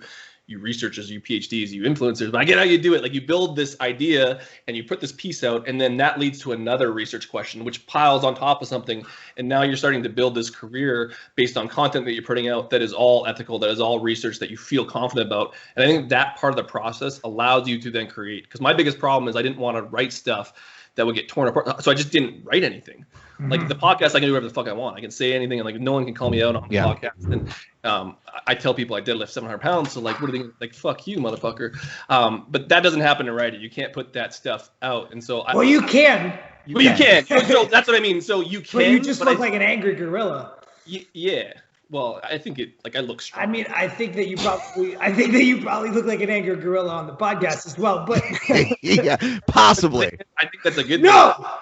researchers, you PhDs, you influencers, but I get how you do it. Like you build this idea and you put this piece out and then that leads to another research question, which piles on top of something. And now you're starting to build this career based on content that you're putting out that is all ethical, that is all research that you feel confident about. And I think that part of the process allows you to then create. Because my biggest problem is I didn't want to write stuff that would get torn apart. So I just didn't write anything. Like the podcast, I can do whatever the fuck I want. I can say anything, and like no one can call me out on the podcast. And I tell people I deadlift 700 pounds. So like, what are they like? Fuck you, motherfucker. But that doesn't happen in writing. You can't put that stuff out. And so you can. You can. So that's what I mean. So you can. But you just look like an angry gorilla. Yeah. Well, I think I look strong. I mean, I think that you probably look like an angry gorilla on the podcast as well. But yeah, possibly. I think that's a good. No.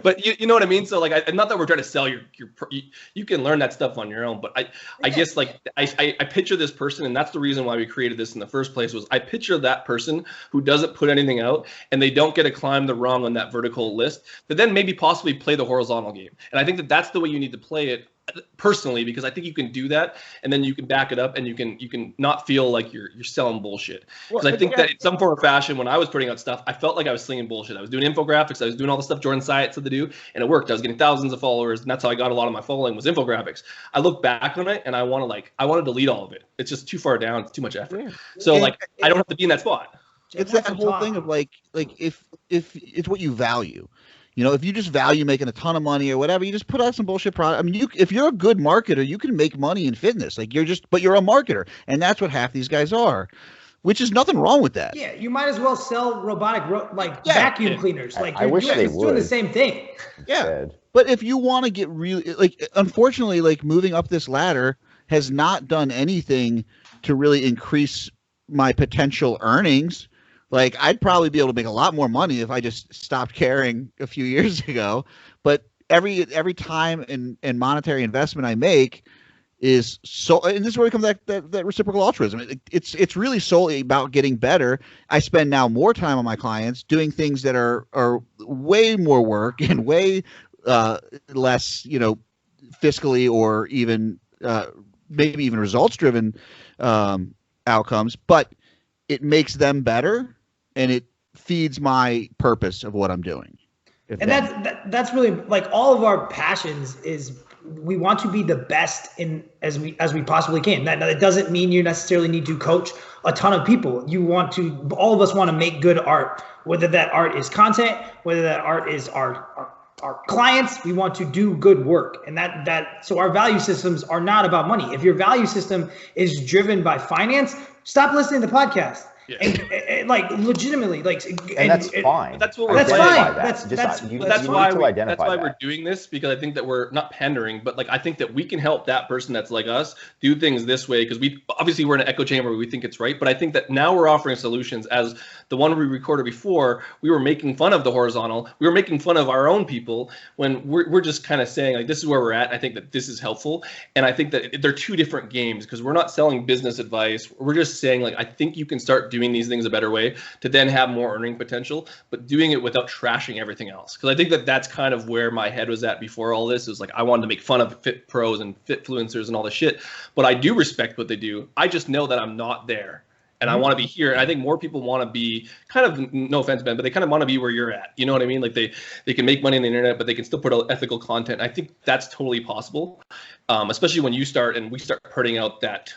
But you know what I mean? So like, not that we're trying to sell you can learn that stuff on your own, but I guess like I picture this person, and that's the reason why we created this in the first place, was I picture that person who doesn't put anything out and they don't get to climb the rung on that vertical list, but then maybe possibly play the horizontal game. And I think that's the way you need to play it personally, because I think you can do that and then you can back it up and you can not feel like you're selling bullshit. Because I think that in some form or fashion, when I was putting out stuff, I felt like I was slinging bullshit. I was doing infographics, I was doing all the stuff Jordan Syatt said to do, and it worked. I was getting thousands of followers, and that's how I got a lot of my following was infographics. I look back on it and I want to delete all of it. It's just too far down, it's too much effort. So like I don't have to be in that spot. It's that whole thing of like if it's what you value. You know, if you just value making a ton of money or whatever, you just put out some bullshit product. I mean, if you're a good marketer, you can make money in fitness. Like you're a marketer, and that's what half these guys are. which is nothing wrong with that. Yeah, you might as well sell robotic vacuum cleaners. Like I wish they it's doing the same thing. Yeah. But if you want to get really unfortunately, moving up this ladder has not done anything to really increase my potential earnings. Like, I'd probably be able to make a lot more money if I just stopped caring a few years ago. But every time and monetary investment I make is so, and this is where we come back that reciprocal altruism. It's really solely about getting better. I spend now more time on my clients doing things that are way more work and way less, fiscally or even maybe even results driven outcomes, but it makes them better and it feeds my purpose of what I'm doing. And that's really like all of our passions is we want to be the best in as we possibly can. That doesn't mean you necessarily need to coach a ton of people. All of us want to make good art, whether that art is content, whether that art is our clients. We want to do good work. And so our value systems are not about money. If your value system is driven by finance, stop listening to podcasts. Yeah. And legitimately, and that's fine. That's what we're that's fine. That's why we're doing this, because I think that we're not pandering, but I think that we can help that person that's like us do things this way, because we're in an echo chamber where we think it's right. But I think that now we're offering solutions. As the one we recorded before, we were making fun of the horizontal. We were making fun of our own people when we're just kind of saying this is where we're at. I think that this is helpful, and I think that they're two different games, because we're not selling business advice. We're just saying I think you can start doing these things a better way to then have more earning potential, but doing it without trashing everything else. Because I think that that's kind of where my head was at before all this. It was I wanted to make fun of fit pros and FitFluencers and all this shit, but I do respect what they do. I just know that I'm not there. And I want to be here. And I think more people want to be kind of, no offense, Ben, but they kind of want to be where you're at. You know what I mean? They can make money on the internet, but they can still put out ethical content. I think that's totally possible, especially when you start and we start putting out that,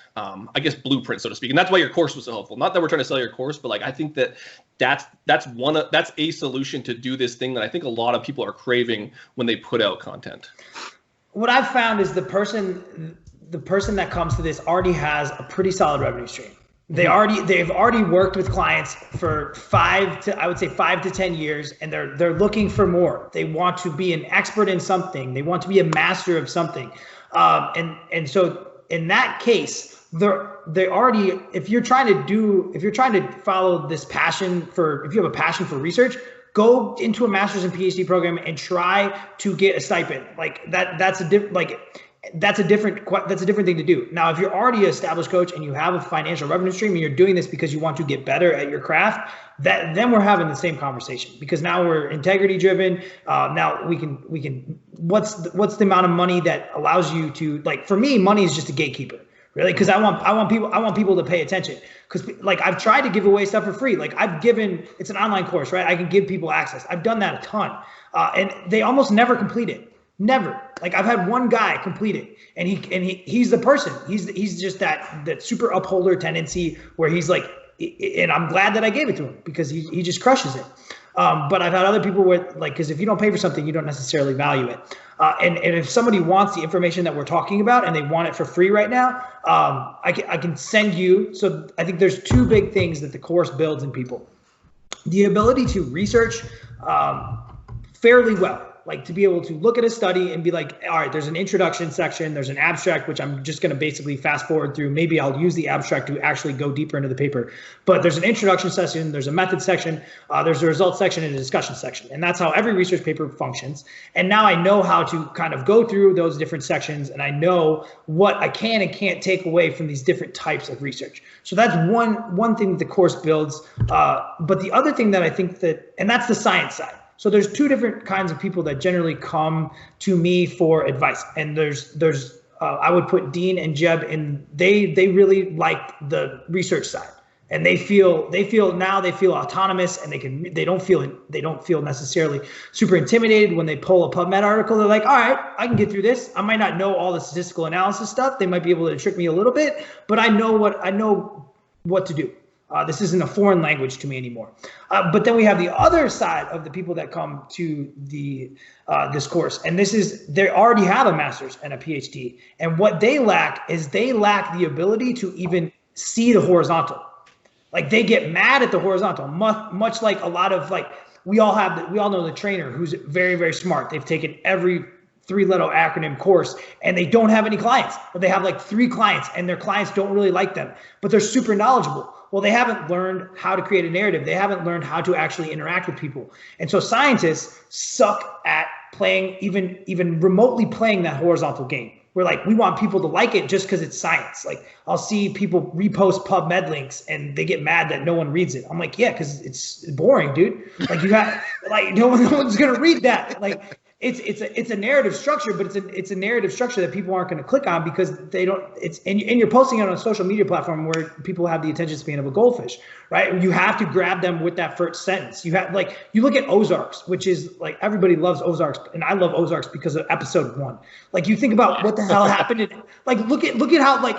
blueprint, so to speak. And that's why your course was so helpful. Not that we're trying to sell your course, but I think that's a solution to do this thing that I think a lot of people are craving when they put out content. What I've found is the person that comes to this already has a pretty solid revenue stream. They've already worked with clients for 5 to 10 years, and they're looking for more. They want to be an expert in something. They want to be a master of something. And so in that case, they already, if you're trying to follow this passion if you have a passion for research, go into a master's and PhD program and try to get a stipend. That's a different thing to do. Now, if you're already an established coach and you have a financial revenue stream and you're doing this because you want to get better at your craft, then we're having the same conversation, because now we're integrity driven. Now we can what's the amount of money that allows you to, for me, money is just a gatekeeper, really, because I want people to pay attention, because I've tried to give away stuff for free. It's an online course, right? I can give people access. I've done that a ton, and they almost never complete it. Never. I've had one guy complete it, and he's the person. He's just that super upholder tendency where he's and I'm glad that I gave it to him, because he just crushes it. But I've had other people where because if you don't pay for something, you don't necessarily value it. And if somebody wants the information that we're talking about and they want it for free right now, I can send you. So I think there's two big things that the course builds in people: the ability to research fairly well. To be able to look at a study and be all right, there's an introduction section, there's an abstract, which I'm just going to basically fast forward through. Maybe I'll use the abstract to actually go deeper into the paper. But there's an introduction section, there's a method section, there's a results section, and a discussion section. And that's how every research paper functions. And now I know how to kind of go through those different sections, and I know what I can and can't take away from these different types of research. So that's one thing that the course builds. But the other thing that I think and that's the science side. So there's two different kinds of people that generally come to me for advice. And there's I would put Dean and Jeb in, they really like the research side. And they feel autonomous, and they don't feel necessarily super intimidated when they pull a PubMed article. They're all right, I can get through this. I might not know all the statistical analysis stuff. They might be able to trick me a little bit, but I know what to do. This isn't a foreign language to me anymore. But then we have the other side of the people that come to this course, and they already have a master's and a PhD, and what they lack is the ability to even see the horizontal. Like they get mad at the horizontal, much like a lot of like, we all know the trainer who's very, very smart. They've taken every 3-letter acronym course and they don't have any clients, or they have like 3 clients and their clients don't really like them, but they're super knowledgeable. Well, they haven't learned how to create a narrative. They haven't learned how to actually interact with people. And so scientists suck at playing, even remotely playing that horizontal game. We're like, we want people to like it just because it's science. Like I'll see people repost PubMed links and they get mad that no one reads it. I'm like, yeah, because it's boring, dude. Like you got like no one's gonna read that. Like it's a narrative structure, but it's a narrative structure that people aren't going to click on because they don't. And you're posting it on a social media platform where people have the attention span of a goldfish, right? You have to grab them with that first sentence. You have you look at Ozarks, which is like everybody loves Ozarks, and I love Ozarks because of episode 1. Like you think about what the hell happened. Like look at how like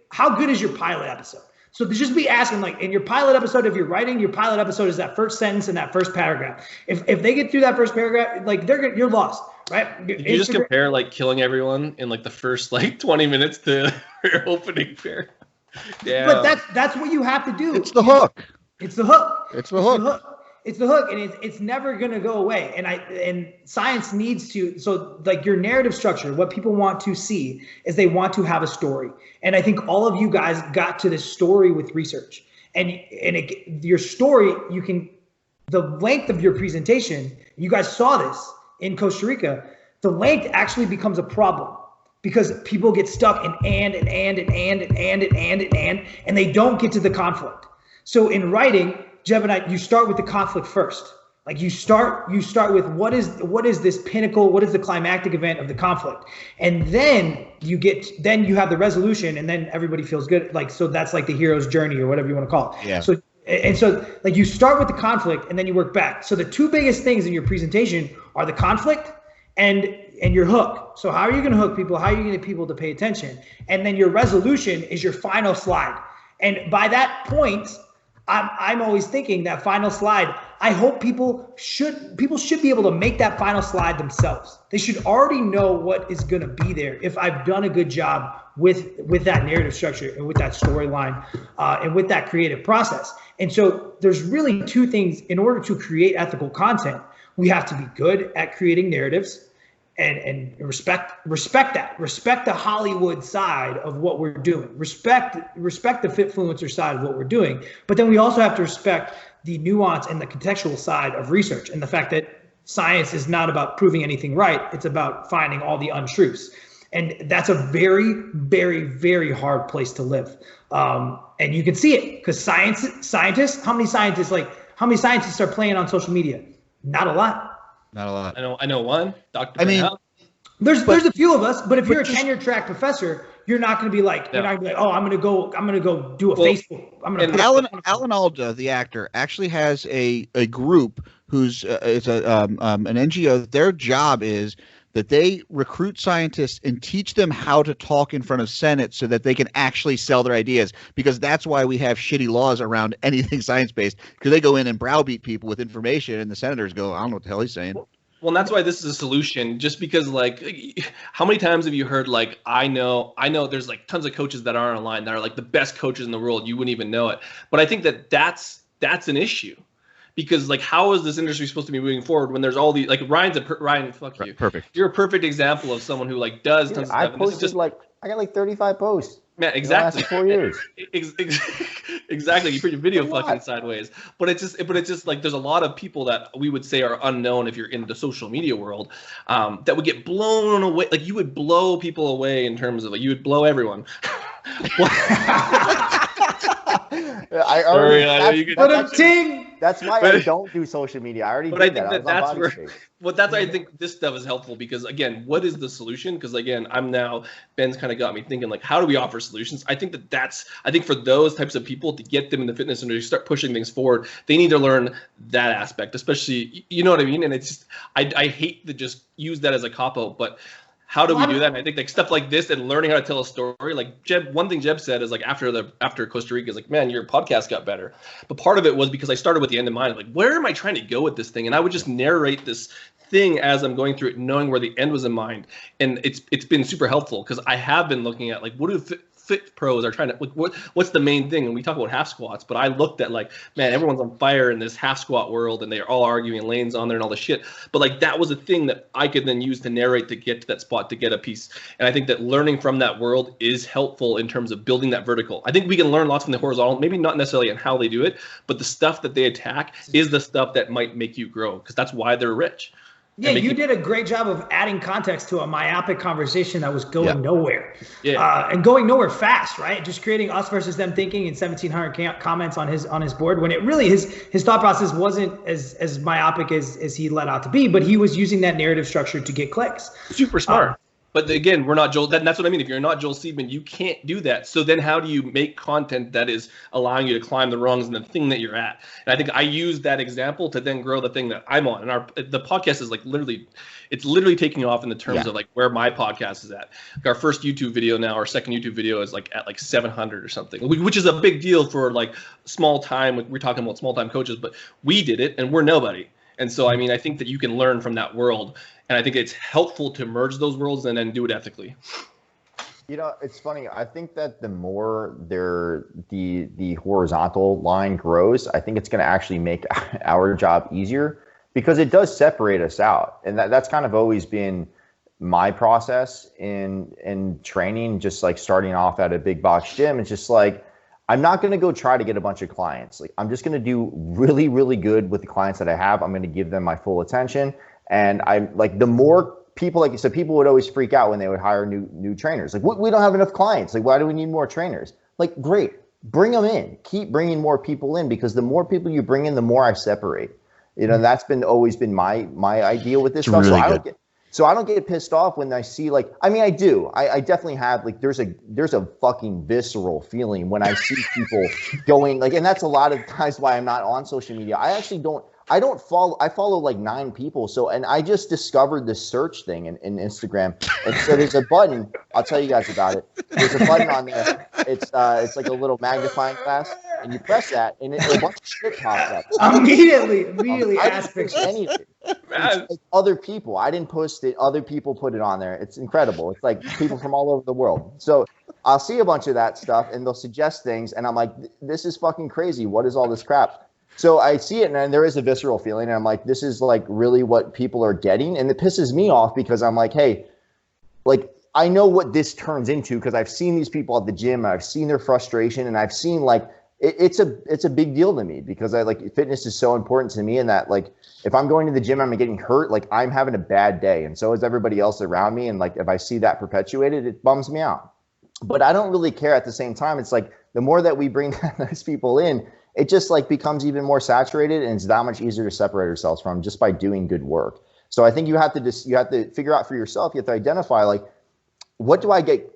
how good is your pilot episode? So to just be asking, like, in your pilot episode, if you're writing, your pilot episode is that first sentence and that first paragraph. If they get through that first paragraph, like you're lost, right? Did you just compare like killing everyone in like the first like 20 minutes to your opening pair? Yeah. But that's what you have to do. It's the hook. It's the hook. It's the hook. It's the hook, and it's never gonna go away. And science needs to. So like your narrative structure, what people want to see is they want to have a story. And I think all of you guys got to this story with research. And your story, the length of your presentation. You guys saw this in Costa Rica. The length actually becomes a problem because people get stuck in and they don't get to the conflict. So in writing, Jeb and I, you start with the conflict first. Like you start with what is this pinnacle, what is the climactic event of the conflict, and then you have the resolution, and then everybody feels good. Like so, that's like the hero's journey or whatever you want to call it. Yeah. So like you start with the conflict, and then you work back. So the 2 biggest things in your presentation are the conflict and your hook. So how are you going to hook people? How are you going to get people to pay attention? And then your resolution is your final slide. And by that point, I'm always thinking that final slide, I hope people should be able to make that final slide themselves. They should already know what is going to be there if I've done a good job with that narrative structure and with that storyline and with that creative process. And so there's really 2 things. In order to create ethical content, we have to be good at creating narratives and respect the Hollywood side of what we're doing, respect the FitFluencer side of what we're doing. But then we also have to respect the nuance and the contextual side of research and the fact that science is not about proving anything right. It's about finding all the untruths. And that's a very, very, very hard place to live. And you can see it because scientists, how many scientists are playing on social media? Not a lot. Not a lot. I know one. Dr. I mean, there's a few of us, but if you're a tenure track professor, you're not going to be like, you're not going to be like, oh, I'm going to go do a Facebook. I'm going to. Alan Alda, the actor, actually has a group who's it's an NGO. Their job is that they recruit scientists and teach them how to talk in front of Senate so that they can actually sell their ideas, because that's why we have shitty laws around anything science-based, because they go in and browbeat people with information and the senators go, I don't know what the hell he's saying. Well, and that's why this is a solution, just because like how many times have you heard like I know there's like tons of coaches that are online that are like the best coaches in the world, you wouldn't even know it. But I think that's an issue. Because like, how is this industry supposed to be moving forward when there's all these like Ryan? Fuck you. Perfect. You're a perfect example of someone who like does tons of stuff. I posted I got like 35 posts. Man, exactly. In the last 4 years. Exactly. You put your video fucking sideways. But it's just like there's a lot of people that we would say are unknown if you're in the social media world, that would get blown away. Like you would blow people away in terms of like you would blow everyone. That's why I don't do social media. I already did that. That's why I think this stuff is helpful, because again, what is the solution? Because again, Ben's kind of got me thinking like, how do we offer solutions? I think I think for those types of people, to get them in the fitness industry, start pushing things forward, they need to learn that aspect, especially, you know what I mean? And it's just, I hate to just use that as a cop-out, but how do we do that? And I think like stuff like this and learning how to tell a story, like Jeb, one thing Jeb said is like after Costa Rica is like, man, your podcast got better. But part of it was because I started with the end in mind, like, where am I trying to go with this thing? And I would just narrate this thing as I'm going through it, knowing where the end was in mind. And it's been super helpful because I have been looking at like, what do fit pros are trying to, what's the main thing? And we talk about half squats, but I looked at like, man, everyone's on fire in this half squat world and they're all arguing lanes on there and all this shit. But like, that was a thing that I could then use to narrate to get to that spot, to get a piece. And I think that learning from that world is helpful in terms of building that vertical. I think we can learn lots from the horizontal, maybe not necessarily on how they do it, but the stuff that they attack is the stuff that might make you grow, because that's why they're rich. Yeah, you did a great job of adding context to a myopic conversation that was going nowhere. Yeah. And going nowhere fast, right? Just creating us versus them thinking in 1,700 comments on his board, when it really, his thought process wasn't as myopic as he let out to be, but he was using that narrative structure to get clicks. Super smart. But again, we're not Joel. That's what I mean. If you're not Joel Seedman, you can't do that. So then how do you make content that is allowing you to climb the rungs and the thing that you're at? And I think I use that example to then grow the thing that I'm on. And the podcast is like it's literally taking off in the terms of like where my podcast is at. Like our first YouTube video now, our second YouTube video is like at like 700 or something, which is a big deal for like small time. We're talking about small time coaches, but we did it and we're nobody. And so, I mean, I think that you can learn from that world. And I think it's helpful to merge those worlds and then do it ethically. You know, it's funny. I think that the more the horizontal line grows, I think it's going to actually make our job easier, because it does separate us out. And that's kind of always been my process in training, just like starting off at a big box gym. It's just like, I'm not going to go try to get a bunch of clients. Like, I'm just going to do really, really good with the clients that I have. I'm going to give them my full attention. And I'm like, the more people, like, so people would always freak out when they would hire new trainers. Like, we don't have enough clients. Like, why do we need more trainers? Like, great, bring them in. Keep bringing more people in, because the more people you bring in, the more I separate. You know, that's always been my idea with this stuff. Really so I don't get pissed off when I see, like, I mean, I do. I definitely have, like, there's a fucking visceral feeling when I see people going, like, and that's a lot of times why I'm not on social media. I follow like 9 people. So, and I just discovered this search thing in Instagram. And so there's a button. I'll tell you guys about it. There's a button on there. It's like a little magnifying glass, and you press that, and a bunch of shit pops up. Immediately I didn't post anything. It's like other people. I didn't post it. Other people put it on there. It's incredible. It's like people from all over the world. So I'll see a bunch of that stuff, and they'll suggest things, and I'm like, this is fucking crazy. What is all this crap? So I see it, and there is a visceral feeling, and I'm like, this is like really what people are getting, and it pisses me off, because I'm like, hey, like, I know what this turns into, because I've seen these people at the gym, I've seen their frustration, and I've seen, like, it's a big deal to me, because I like, fitness is so important to me, and that, like, if I'm going to the gym, I'm getting hurt, like, I'm having a bad day, and so is everybody else around me, and like, if I see that perpetuated, it bums me out. But I don't really care at the same time. It's like, the more that we bring those people in, it just like becomes even more saturated, and it's that much easier to separate ourselves from just by doing good work. So I think you have to figure out for yourself. You have to identify, like, what do I get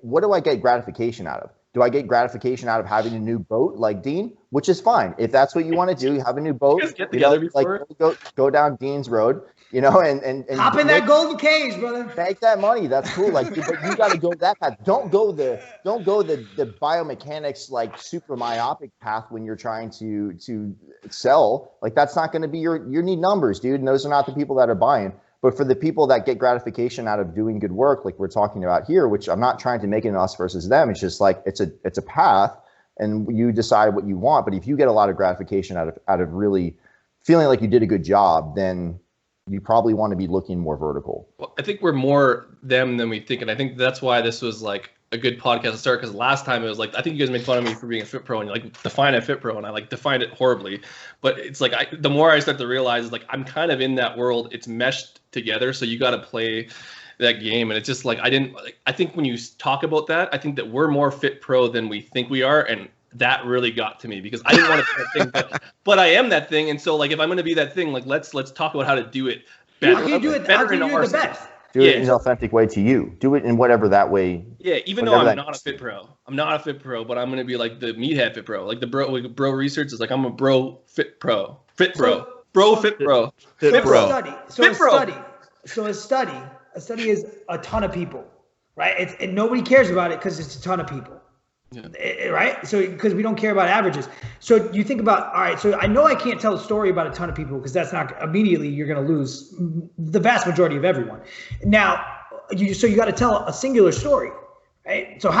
gratification out of? Do I get gratification out of having a new boat like Dean? Which is fine. If that's what you want to do, you have a new boat. You guys get together before? Like go down Dean's Road, you know, and hop in that golden cage, brother. Make that money. That's cool. Like, but you got to go that path. Don't go the biomechanics, like, super myopic path when you're trying to sell. Like, that's not going to be you need numbers, dude. And those are not the people that are buying. But for the people that get gratification out of doing good work, like we're talking about here, which I'm not trying to make it an us versus them. It's just like, it's a path, and you decide what you want. But if you get a lot of gratification out of really feeling like you did a good job, then you probably want to be looking more vertical. Well, I think we're more them than we think. And I think that's why this was like a good podcast to start, because last time it was like, I think you guys made fun of me for being a fit pro, and you like define a fit pro, and I like defined it horribly. But it's like, the more I start to realize, is like, I'm kind of in that world. It's meshed together. So you got to play that game. And it's just like, I think when you talk about that, I think that we're more fit pro than we think we are. And that really got to me, because I didn't want to be that thing, but I am that thing. And so, like, if I'm going to be that thing, like, let's talk about how to do it better. How can you do it the best? Do it in an authentic way to you. Do it in whatever that way. Yeah, even though I'm not a fit pro. I'm not a fit pro, but I'm going to be like the meathead fit pro. Like the bro research is like, I'm a bro fit pro. Fit pro. Bro fit pro. Fit pro. A study is a ton of people, right? And nobody cares about it because it's a ton of people. Yeah. Right? So, because we don't care about averages. So you think about, all right, so I know I can't tell a story about a ton of people, because that's not, immediately you're going to lose the vast majority of everyone. Now, you got to tell a singular story. Right? So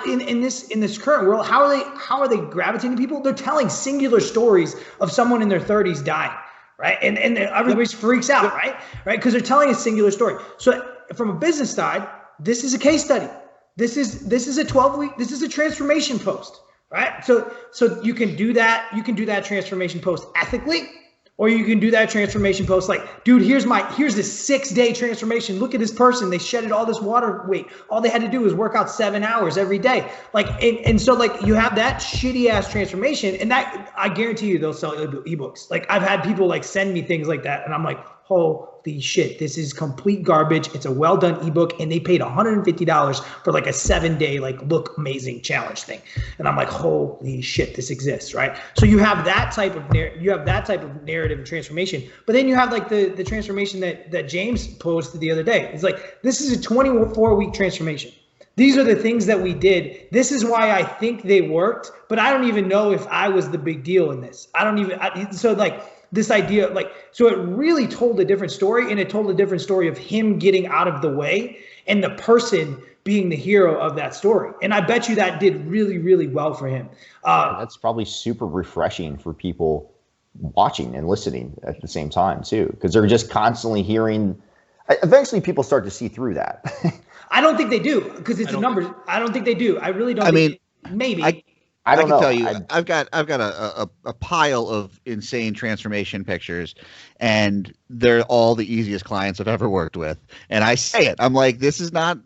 in this current world, how are they gravitating to people? They're telling singular stories of someone in their 30s dying, right? And everybody freaks out, right? Because they're telling a singular story. So from a business side, this is a case study. This is a 12-week. This is a transformation post, right? So you can do that. You can do that transformation post ethically. Or you can do that transformation post like, dude, here's this 6-day transformation. Look at this person. They shedded all this water weight. All they had to do was work out 7 hours every day. Like, and so like you have that shitty ass transformation, and that I guarantee you they'll sell ebooks. Like I've had people like send me things like that, and I'm like, holy shit, this is complete garbage. It's a well done ebook, and they paid $150 for like a 7-day like look amazing challenge thing. And I'm like, holy shit, this exists, right? So you have that type of narrative and transformation, but then you have like the transformation that James posted the other day. It's like, this is a 24-week transformation. These are the things that we did. This is why I think they worked, but I don't even know if I was the big deal in this. So like this idea, like, so it really told a different story, and it told a different story of him getting out of the way and the person being the hero of that story. And I bet you that did really, really well for him. That's probably super refreshing for people watching and listening at the same time too, because they're just constantly hearing. Eventually people start to see through that. I don't think they do, because it's the numbers. I don't think they do. I really don't. Maybe. I don't know. Tell you, I've got a pile of insane transformation pictures, and they're all the easiest clients I've ever worked with. And I say it, I'm like, this is not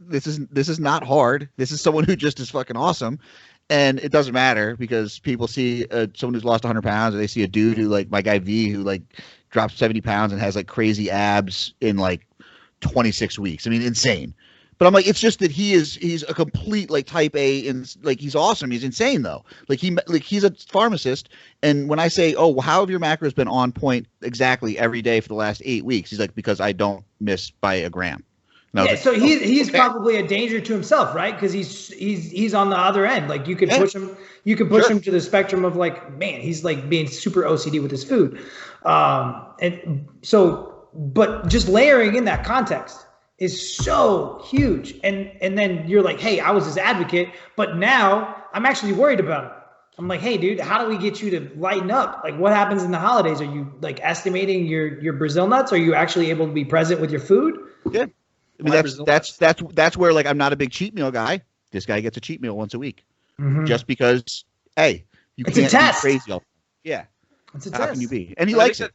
hard. This is someone who just is fucking awesome. And it doesn't matter, because people see someone who's lost 100 pounds, or they see a dude who, like my guy V, who like dropped 70 pounds and has like crazy abs in like 26 weeks. I mean, insane. But I'm like, it's just that he's a complete like type A, and like he's awesome. He's insane though. Like he's a pharmacist, and when I say, oh, well, how have your macros been on point exactly every day for the last 8 weeks? He's like, because I don't miss by a gram. Yeah, like, so he's probably a danger to himself, right? Because he's on the other end. Like you could push him, him to the spectrum of like, man, he's like being super OCD with his food, and so, but just layering in that context is so huge. And then you're like, hey, I was his advocate, but now I'm actually worried about him. I'm like, hey, dude, how do we get you to lighten up? Like, what happens in the holidays? Are you like estimating your Brazil nuts? Are you actually able to be present with your food? Yeah. I mean, that's where, like, I'm not a big cheat meal guy. This guy gets a cheat meal once a week, just because, hey, you can't be crazy. Yeah. It's a How test. can you be? And he likes it.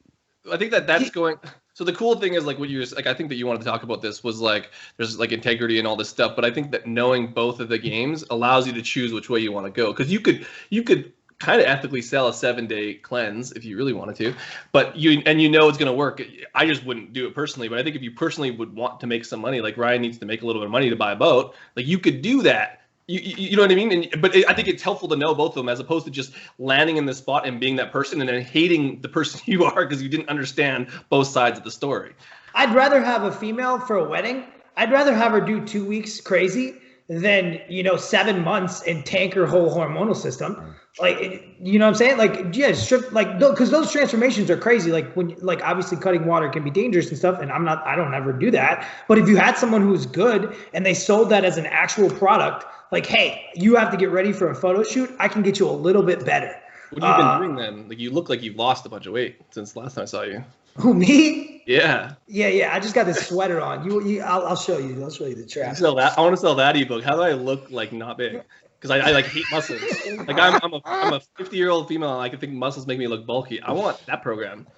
I think that's going. So the cool thing is, like, what you're like, I think that you wanted to talk about this was like, there's like integrity and all this stuff, but I think that knowing both of the games allows you to choose which way you want to go, because you could kind of ethically sell a 7-day cleanse if you really wanted to, but you know it's going to work. I just wouldn't do it personally, but I think if you personally would want to make some money, like Ryan needs to make a little bit of money to buy a boat, like you could do that. You know what I mean? But I think it's helpful to know both of them, as opposed to just landing in the spot and being that person and then hating the person you are because you didn't understand both sides of the story. I'd rather have a female for a wedding. I'd rather have her do 2 weeks crazy than, 7 months and tank her whole hormonal system. Like, you know what I'm saying? Like, yeah, strip, like, because those transformations are crazy. Like when, like, obviously cutting water can be dangerous and stuff. And I don't ever do that. But if you had someone who's good and they sold that as an actual product, like, hey, you have to get ready for a photo shoot, I can get you a little bit better. What have you been doing then? Like, you look like you've lost a bunch of weight since the last time I saw you. Who, me? Yeah. Yeah. I just got this sweater on. I'll show you. I'll show you the trap. I want to sell that ebook. How do I look like not big? Because I like hate muscles. Like I'm a 50-year-old female, and I can think muscles make me look bulky. I want that program.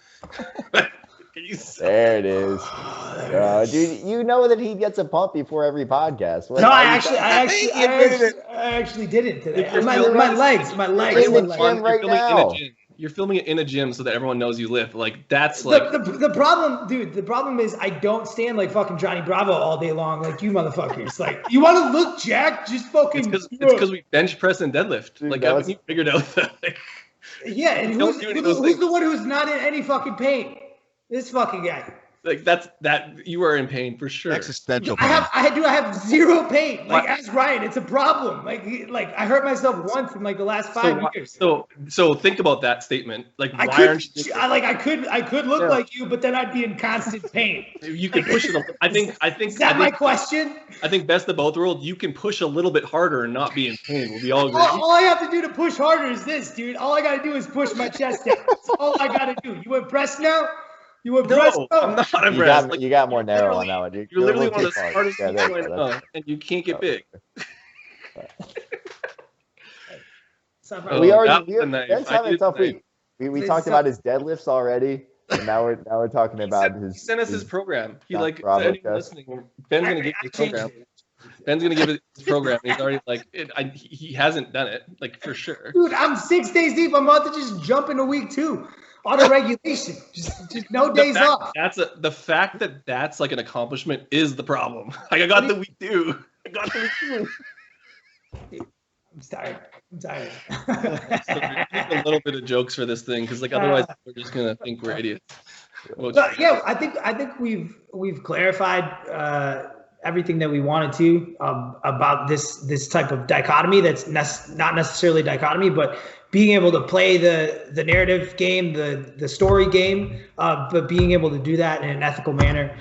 There it is. Dude, you know that he gets a pump before every podcast. No, I actually did it today. My legs. Right now. You're filming it in a gym so that everyone knows you lift. Like, that's like the problem, dude. The problem is I don't stand like fucking Johnny Bravo all day long like you motherfuckers. Like, you want to look jacked? Just fucking. It's because we bench press and deadlift. Dude, like, haven't you figured out that? Yeah, and who's the one who's not in any fucking pain? This fucking guy. Like that you are in pain for sure. Existential pain. I have zero pain. Like ask Ryan, it's a problem. Like I hurt myself once in like the last 5 years. So think about that statement. Like I could look like you, but then I'd be in constant pain. You can push it. I think. Is that my question? I think best of both worlds. You can push a little bit harder and not be in pain. We'll be all agree. All I have to do to push harder is this, dude. All I got to do is push my chest down. That's all I got to do. You impressed now? You impressed? No, I'm not impressed. You got more narrow on that one. You're literally one of the smartest people I know, and you can't get big. Ben's having a tough week. We talked about his deadlifts already, and now we're talking about his. Send us his program. He like anyone listening. Ben's gonna give you his program. Ben's gonna give it his program. He's already like he hasn't done it like for sure. Dude, I'm 6 days deep. I'm about to just jump into week 2. Auto regulation, just no days off. The fact that that's like an accomplishment is the problem. Like I got the week 2. I'm tired. So a little bit of jokes for this thing, because like otherwise we're just gonna think we're idiots. But yeah, I think we've clarified everything that we wanted to about this type of dichotomy. That's not necessarily dichotomy, but being able to play the narrative game, the story game, but being able to do that in an ethical manner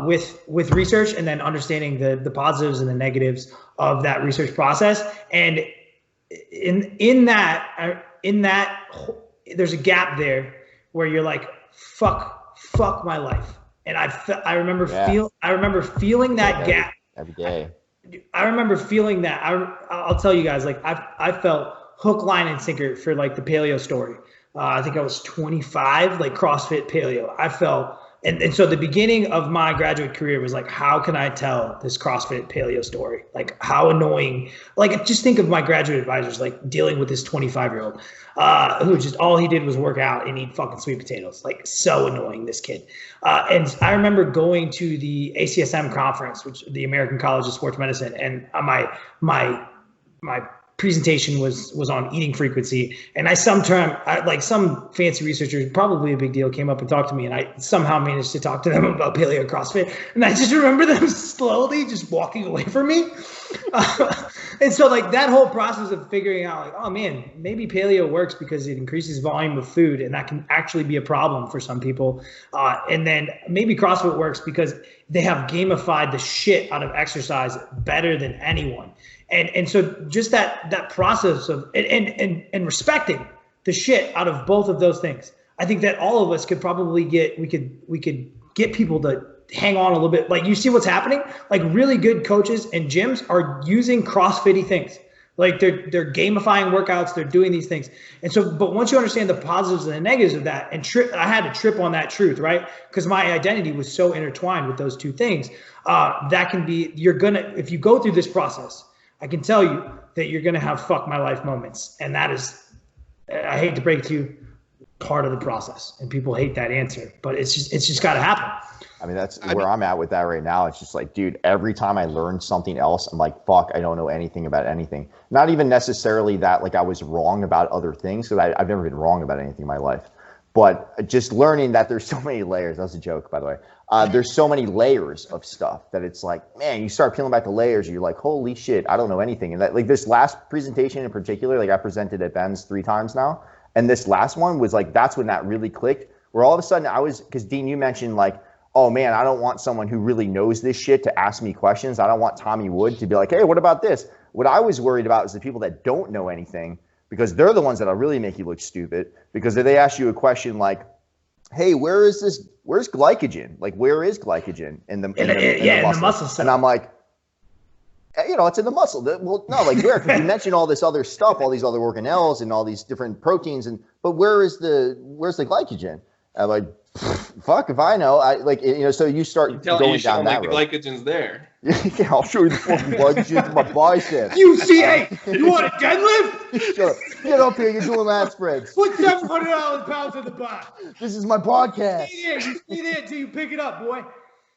with research, and then understanding the positives and the negatives of that research process. And in that there's a gap there where you're like, fuck my life. And I remember feeling that gap every day. I remember feeling that. I'll tell you guys, like I felt hook, line, and sinker for like the paleo story. I think I was 25, like CrossFit paleo. I felt, and so the beginning of my graduate career was like, how can I tell this CrossFit paleo story? Like how annoying, like just think of my graduate advisors, like dealing with this 25-year-old who just, all he did was work out and eat fucking sweet potatoes. Like so annoying, this kid. And I remember going to the ACSM conference, which the American College of Sports Medicine, and my presentation was on eating frequency, and some fancy researcher, probably a big deal, came up and talked to me, and I somehow managed to talk to them about paleo CrossFit, and I just remember them slowly just walking away from me. And so like that whole process of figuring out like, oh man, maybe paleo works because it increases volume of food, and that can actually be a problem for some people. And then maybe CrossFit works because they have gamified the shit out of exercise better than anyone. And so just that process of and respecting the shit out of both of those things, I think that all of us could probably we could get people to hang on a little bit. Like you see what's happening, like really good coaches and gyms are using CrossFit-y things. Like they're gamifying workouts, they're doing these things. And so, but once you understand the positives and the negatives of that, and I had to trip on that truth, right? Because my identity was so intertwined with those two things. That can be, if you go through this process, I can tell you that you're going to have fuck my life moments. And that is, I hate to break it to you, part of the process. And people hate that answer, but it's just got to happen. I mean, that's where I'm at with that right now. It's just like, dude, every time I learn something else, I'm like, fuck, I don't know anything about anything. Not even necessarily that like I was wrong about other things, because I've never been wrong about anything in my life. But just learning that there's so many layers. That was a joke, by the way. There's so many layers of stuff that it's like, man, you start peeling back the layers. You're like, holy shit, I don't know anything. And that, like this last presentation in particular, like I presented at Ben's 3 times now. And this last one was like, that's when that really clicked. Where all of a sudden because Dean, you mentioned like, oh man, I don't want someone who really knows this shit to ask me questions. I don't want Tommy Wood to be like, hey, what about this? What I was worried about is the people that don't know anything, because they're the ones that'll really make you look stupid. Because if they ask you a question like, hey, where's glycogen? Like, where is glycogen in the muscle cell? And I'm like, it's in the muscle. Well, no, like where? Because you mentioned all this other stuff, all these other organelles and all these different proteins, but where's the glycogen? I'm like, fuck if I know. So you start going down that road. The glycogen's there. Yeah, I'll show you the fucking glycogen in my biceps. UCA, you want a deadlift? Shut up. Get up here, you're doing lat spreads. Put $700 in the box. This is my podcast. You stay there until you pick it up, boy.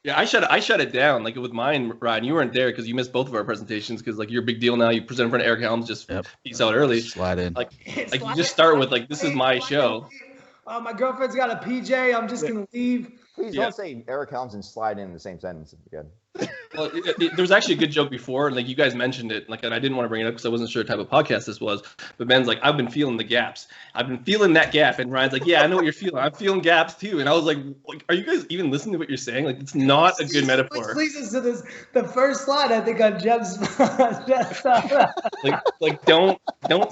Yeah, I shut it down. Like with mine, Ryan, you weren't there because you missed both of our presentations because like you're a big deal now. You present in front of Eric Helms, just peace out early. Slide in. Like you just start with like, this is my show. My girlfriend's got a PJ. I'm just gonna leave. Please don't say Eric Helms and slide in the same sentence again. Well, there was actually a good joke before, and like you guys mentioned it, like, and I didn't want to bring it up because I wasn't sure what type of podcast this was. But Ben's like, I've been feeling the gaps. I've been feeling that gap, and Ryan's like, yeah, I know what you're feeling. I'm feeling gaps too. And I was like, are you guys even listening to what you're saying? Like, it's not a good metaphor. Which leads us to this, the first slide, I think, on Jeff's. like don't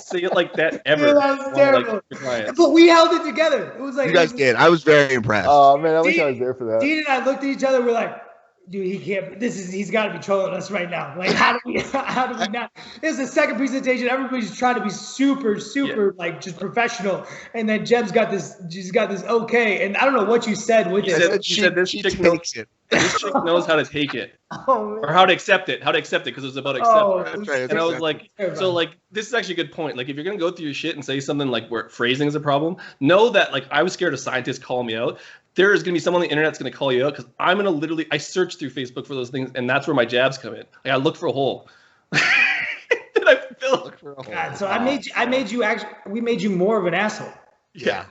say it like that ever. Dude, that was terrible. Like, but we held it together. It was like You guys did. I was very impressed. Oh man, I wish I was there for that. Dean and I looked at each other. We're like, dude, he can't. He's got to be trolling us right now. Like, how do we not? This is the second presentation. Everybody's trying to be super, like, just professional. And then Jeb's got this. She's got this okay. And I don't know what you said with it. She said this chick knows it. This chick knows how to take it, or how to accept it. Because it was about acceptance. That's right. And I was like, so like, this is actually a good point. Like, if you're gonna go through your shit and say something like where phrasing is a problem, know that like I was scared of scientists calling me out. There is going to be someone on the internet that's going to call you out because I'm going to I search through Facebook for those things, and that's where my jabs come in. Like, I look for a hole. And I look for a hole. God, so we made you more of an asshole. Yeah.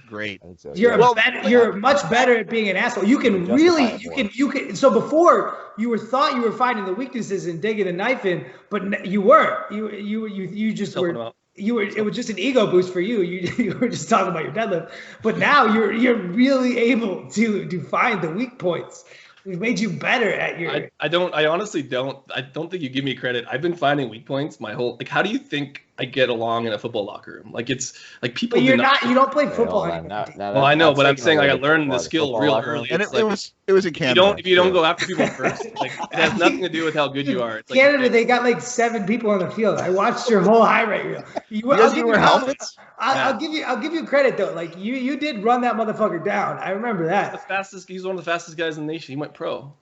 Great. So. You're much better at being an asshole. You can so before you thought you were finding the weaknesses and digging the knife in, but you weren't. You just were. It was just an ego boost for you. You were just talking about your deadlift, but now you're really able to find the weak points. We've made you better at your. I honestly don't. I don't think you give me credit. I've been finding weak points my whole. Like, how do you think I get along in a football locker room? Like, it's like people. But you don't play football anymore. Well, I know, but I'm saying like I learned the skill real early. And it was in Canada. If you don't go after people first, like it has nothing to do with how good you are. It's like, Canada, they got like 7 people on the field. I watched your whole highlight reel. You guys wear helmets? I'll give you credit though. Like you did run that motherfucker down. I remember that. He's one of the fastest guys in the nation. He went pro.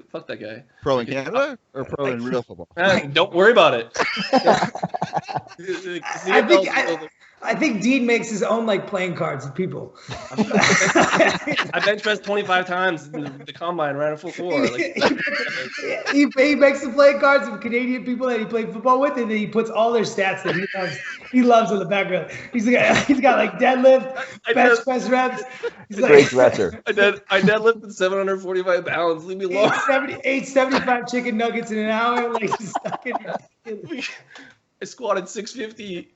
Fuck that guy. Pro in Canada or pro in real football? Don't worry about it. I think Dean makes his own like playing cards of people. I bench pressed 25 times in the combine, ran a full 4. Like, he makes the playing cards of Canadian people that he played football with, and then he puts all their stats that he loves in the background. He's got like deadlift, bench press reps. He's a great dresser. I deadlifted 745 pounds. Leave me alone. 875 chicken nuggets in an hour. Like he's stuck in. I squatted 650.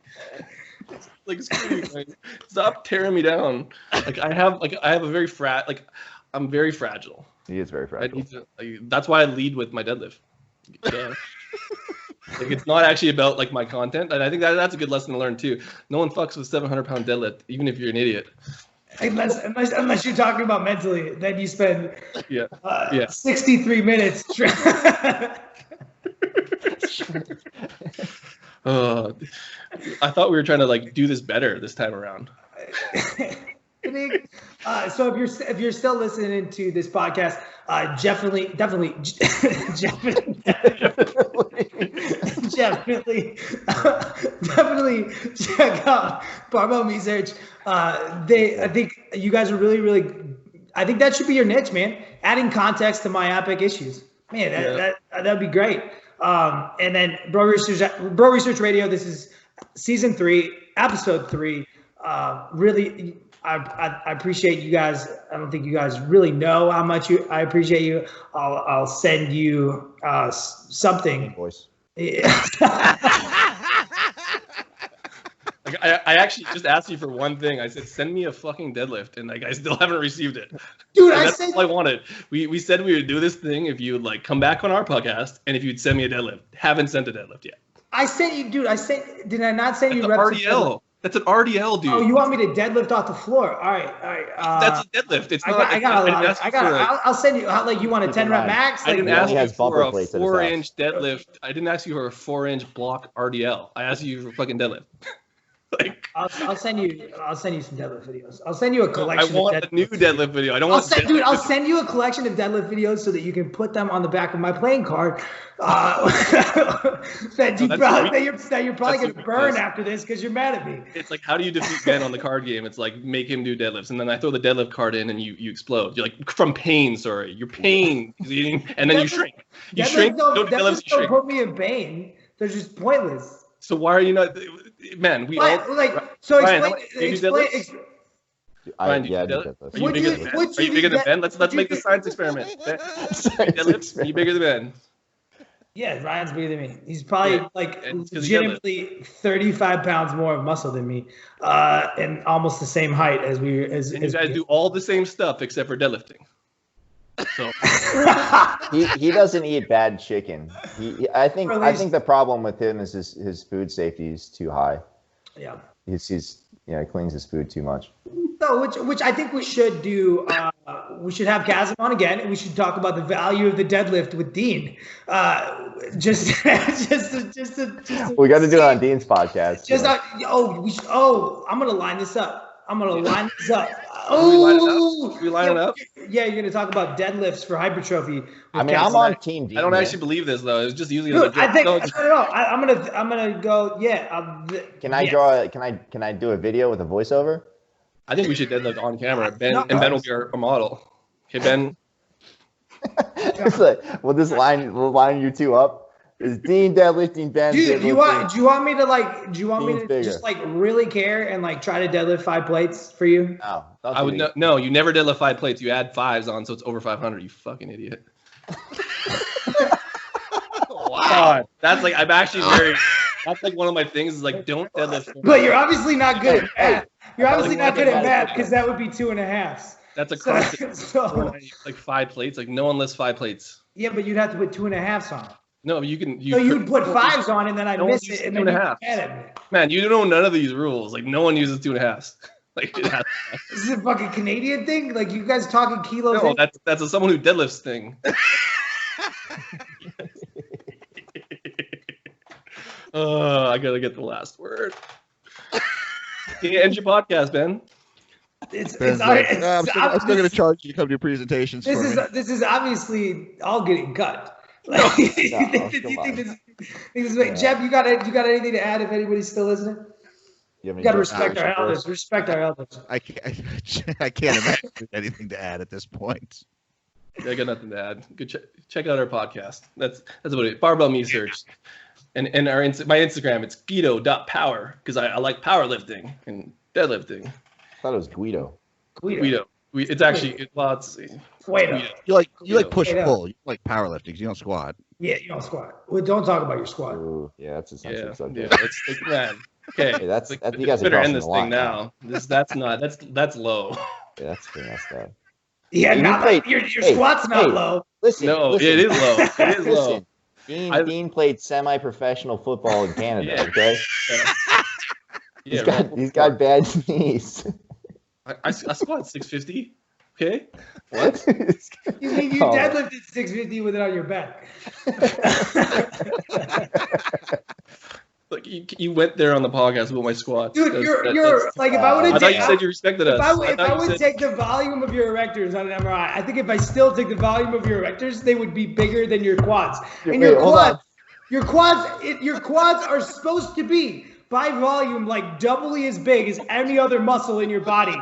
Like, stop tearing me down. Like I have a very I'm very fragile. He is very fragile. That's why I lead with my deadlift. Like, it's not actually about like my content, and I think that's a good lesson to learn too. No one fucks with 700-pound deadlift, even if you're an idiot. Unless you're talking about mentally, then you spend 63 minutes. I thought we were trying to like do this better this time around. So if you're still listening to this podcast, definitely check out Barbell Research. I think you guys are really. I think that should be your niche, man. Adding context to myopic issues, man. That'd be great. And then Bro Research Radio. This is season 3, episode 3. Really, I appreciate you guys. I don't think you guys really know how much I appreciate you. I'll send you something. Voice. Like, I actually just asked you for one thing. I said, send me a fucking deadlift, and like I still haven't received it. Dude, that's all I wanted. We said we would do this thing if you would like come back on our podcast, and if you'd send me a deadlift. Haven't sent a deadlift yet. I sent you, dude. Did I not send you RDL? That's an RDL, dude. Oh, you want me to deadlift off the floor? All right. That's a deadlift. It's not. I'll send you. Like, you want a 10-rep max? I didn't ask you for a 4-inch deadlift. I didn't ask you for a 4-inch block RDL. I asked you for fucking deadlift. Like, I'll send you some deadlift videos. I'll send you a collection. I want a new deadlift video. I don't want. I'll send you a collection of deadlift videos so that you can put them on the back of my playing card. That you're probably gonna burn after this because you're mad at me. It's like, how do you defeat Ben on the card game? It's like, make him do deadlifts, and then I throw the deadlift card in, and you explode. You're like, from pain. Sorry, you're pain eating, and then you shrink. You shrink. Deadlifts don't put me in pain. They're just pointless. So why are you not, man? We all like. So Ryan, explain. Ryan, do you Yeah, I do deadlift? deadlift. Are you Would bigger you- than Ben? would Are you you bigger than de- Ben? Let's would you make the de- science experiment. Ben, Science deadlift? Are experiment. you bigger than Ben? Yeah, Ryan's bigger than me. He's probably Yeah, like and it's 'cause he deadlifts. legitimately 35 pounds more of muscle than me, and almost the same height as we as. And you as guys do all the same stuff except for deadlifting. So He doesn't eat bad chicken. I think Release. the problem with him is his food safety is too high. Yeah. He cleans his food too much. No, which I think we should do. We should have Chasm on again, and we should talk about the value of the deadlift with Dean. Just to We got to do it on Dean's podcast. Just so. I'm gonna line this up. I'm gonna line this up. Should we line it up? Yeah, you're gonna talk about deadlifts for hypertrophy. with I mean, Chasm. I'm on Team Dean. I don't man. actually believe this though. It's just usually as a Dude, joke. I think No, no. I'm gonna go. Yeah. Can I draw? Can I do a video with a voiceover? I think we should deadlift on camera. Ben No. and Ben will be our model. Okay, Ben. It's like, we'll line you two up. Is Dean deadlifting, Ben? Do you deadlifting? want me to like? Do you want me Dean's to bigger. just like really care and like try to deadlift 5 plates for you? No, don't I do would it. no. You never deadlift 5 plates. You add 5s on, so it's over 500. You fucking idiot. Wow. That's like I'm actually very. That's like one of my things is like don't deadlift. But you're obviously not good at math. You're obviously Like, not good at math math is because that would be 2.5s. That's a So, CrossFit. so Like 5 plates. Like no one lifts 5 plates. yeah, but you'd have to put 2.5s on. No, you can. So you'd put 5s on and then I No one miss uses it and then you'd 2.5s. get mad at me. Man, you know none of these rules. Like no one uses 2.5s. Like it has, This is a fucking Canadian thing? Like you guys talking kilos? no, in? that's a someone who deadlifts thing. I gotta get the last word. Can you end your podcast, Ben? It's Ben's like, "Nah, I'm still going to charge you to come to your presentations for me." This is obviously all getting cut. Like, you think this is Jeff, you got anything to add if anybody's still listening? You You got to respect our elders. Respect our elders. I can't imagine anything to add at this point. I got nothing to add. Go check out our podcast. That's about it. Barbell Me Search. And my Instagram, it's Guedo.power because I like powerlifting and deadlifting. I thought it was Guido. Guido. It's actually let's see. Wait Guido. You like push Wait up. pull. You like powerlifting. You don't squat. Yeah, you don't squat. Well, don't talk about your squat. Ooh, yeah, that's a sensitive Yeah, subject. it's like, man. Okay, Hey, that's you guys are better crossing end this the line thing now. That's low. Yeah, that's bad. Yeah, You not played- like your hey, squat's not hey. low. Listen, No, listen, it is low. It is low. Listen, Dean played semi-professional football in Canada. Yeah. Okay, Yeah, he's got bad knees. I squat 650. Okay. What? You mean you Oh. deadlifted 650 with it on your back? Like you went there on the podcast about my squats. Dude, That's- like if I would I have thought you said you respected us. if I thought you would said- take the volume of your erectors on an MRI, I think if I still took the volume of your erectors, they would be bigger than your quads. And Wait, hold on. your quads are supposed to be by volume like doubly as big as any other muscle in your body,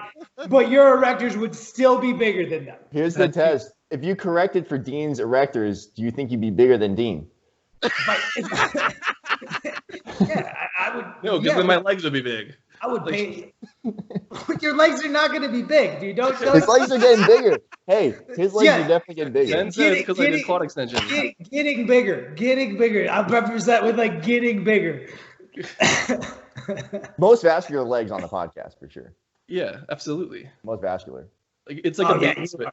but your erectors would still be bigger than them. Here's the test. If you corrected for Dean's erectors, do you think you'd be bigger than Dean? But yeah, I would. No, because yeah, then my legs would be big. I would pay. Your legs are not going to be big, dude. Don't. His legs are getting bigger. Hey, his legs Yeah. are definitely getting bigger. Ben said it's because I did quad extensions. Getting bigger. I'll preface that with like getting bigger. Most vascular legs on the podcast for sure. Yeah, absolutely. Most vascular. Like it's like a bait yeah, and switch.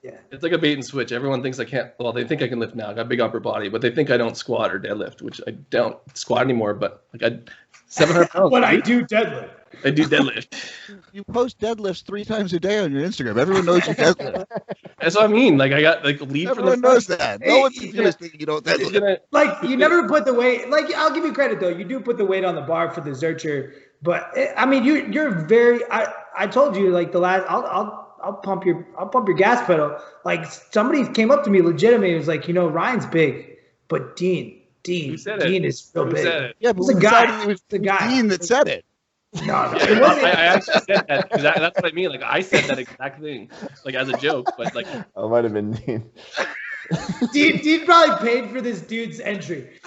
yeah. It's like a bait and switch. Everyone thinks I can't. Well, they think I can lift now. I got a big upper body, but they think I don't squat or deadlift, which I don't squat anymore. But like I, 700 pounds. But I dude. do deadlift. I do deadlift. You post deadlifts 3 times a day on your Instagram. Everyone knows you deadlift. That's what I mean. Like I got like lead from the Everyone knows that. No one's Hey, gonna think you don't He's deadlift. gonna, Like you never put the weight. Like I'll give you credit though. You do put the weight on the bar for the Zercher. But I mean, you're very. I told you like the last. I'll pump your gas pedal. Like somebody came up to me legitimately and was like, Ryan's big, but Dean said it? is real Who big. said it? Yeah, but It's a we guy. decided it was It's a guy. Dean that said it. No, Yeah, it wasn't. I actually said that because that's what I mean. Like I said that exact thing, like as a joke, but like I might have been Dean. Dean probably paid for this dude's entry.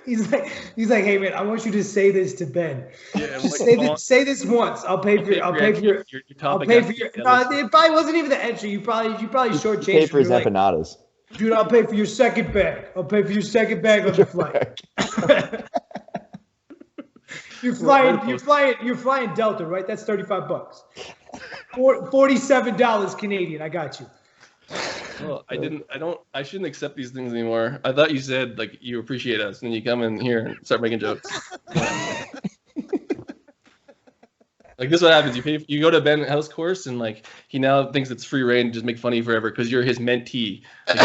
He's like, hey man, I want you to say this to Ben. Yeah, Just like, say this once. I'll pay for your. I'll pay for your. I'll pay for your. No, it probably wasn't even the entry. You probably shortchanged. Pay for his like, empanadas. Dude, I'll pay for your second bag. I'll pay for your second bag on the flight. You're flying Delta, right? That's $35. $47 Canadian. I got you. Well, I shouldn't accept these things anymore. I thought you said like you appreciate us, and then you come in here and start making jokes. Like this is what happens. You go to Ben's house course, and like he now thinks it's free reign to just make fun of you forever because you're his mentee. Like,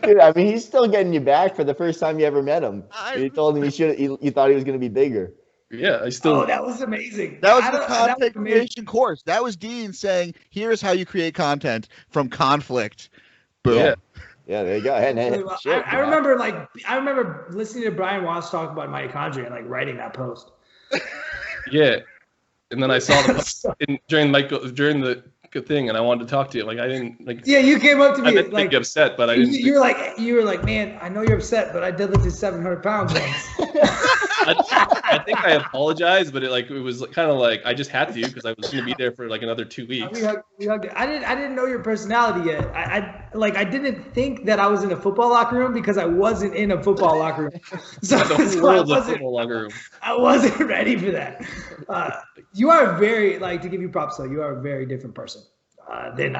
Dude, I mean, he's still getting you back for the first time you ever met him. You told him you thought he was going to be bigger. Yeah, I still. Oh, that was amazing. That was the content creation course. That was Dean saying, "Here's how you create content from conflict." Boom. Yeah, there you go. Hey, shit, I remember listening to Brian Watts talk about mitochondria and like writing that post. Yeah, and then I saw the post during the thing, and I wanted to talk to you. Like I didn't like. Yeah, you came up to me I didn't like get upset, but I didn't. You were like, man, I know you're upset, but I deadlifted 700 pounds once. I think I apologized, but it was kind of like I just had to because I was going to be there for like another 2 weeks. We hugged it. I didn't know your personality yet. I didn't think that I was in a football locker room because I wasn't in a football locker room. So, the whole world's a football locker room. I wasn't ready for that. You are very to give you props though. You are a very different person than.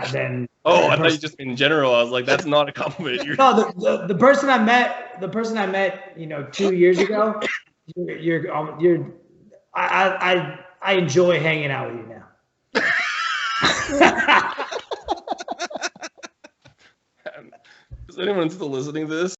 Oh, I thought you just in general. I was like, that's not a compliment. No, the person I met, 2 years ago. I enjoy hanging out with you now. Is anyone still listening to this?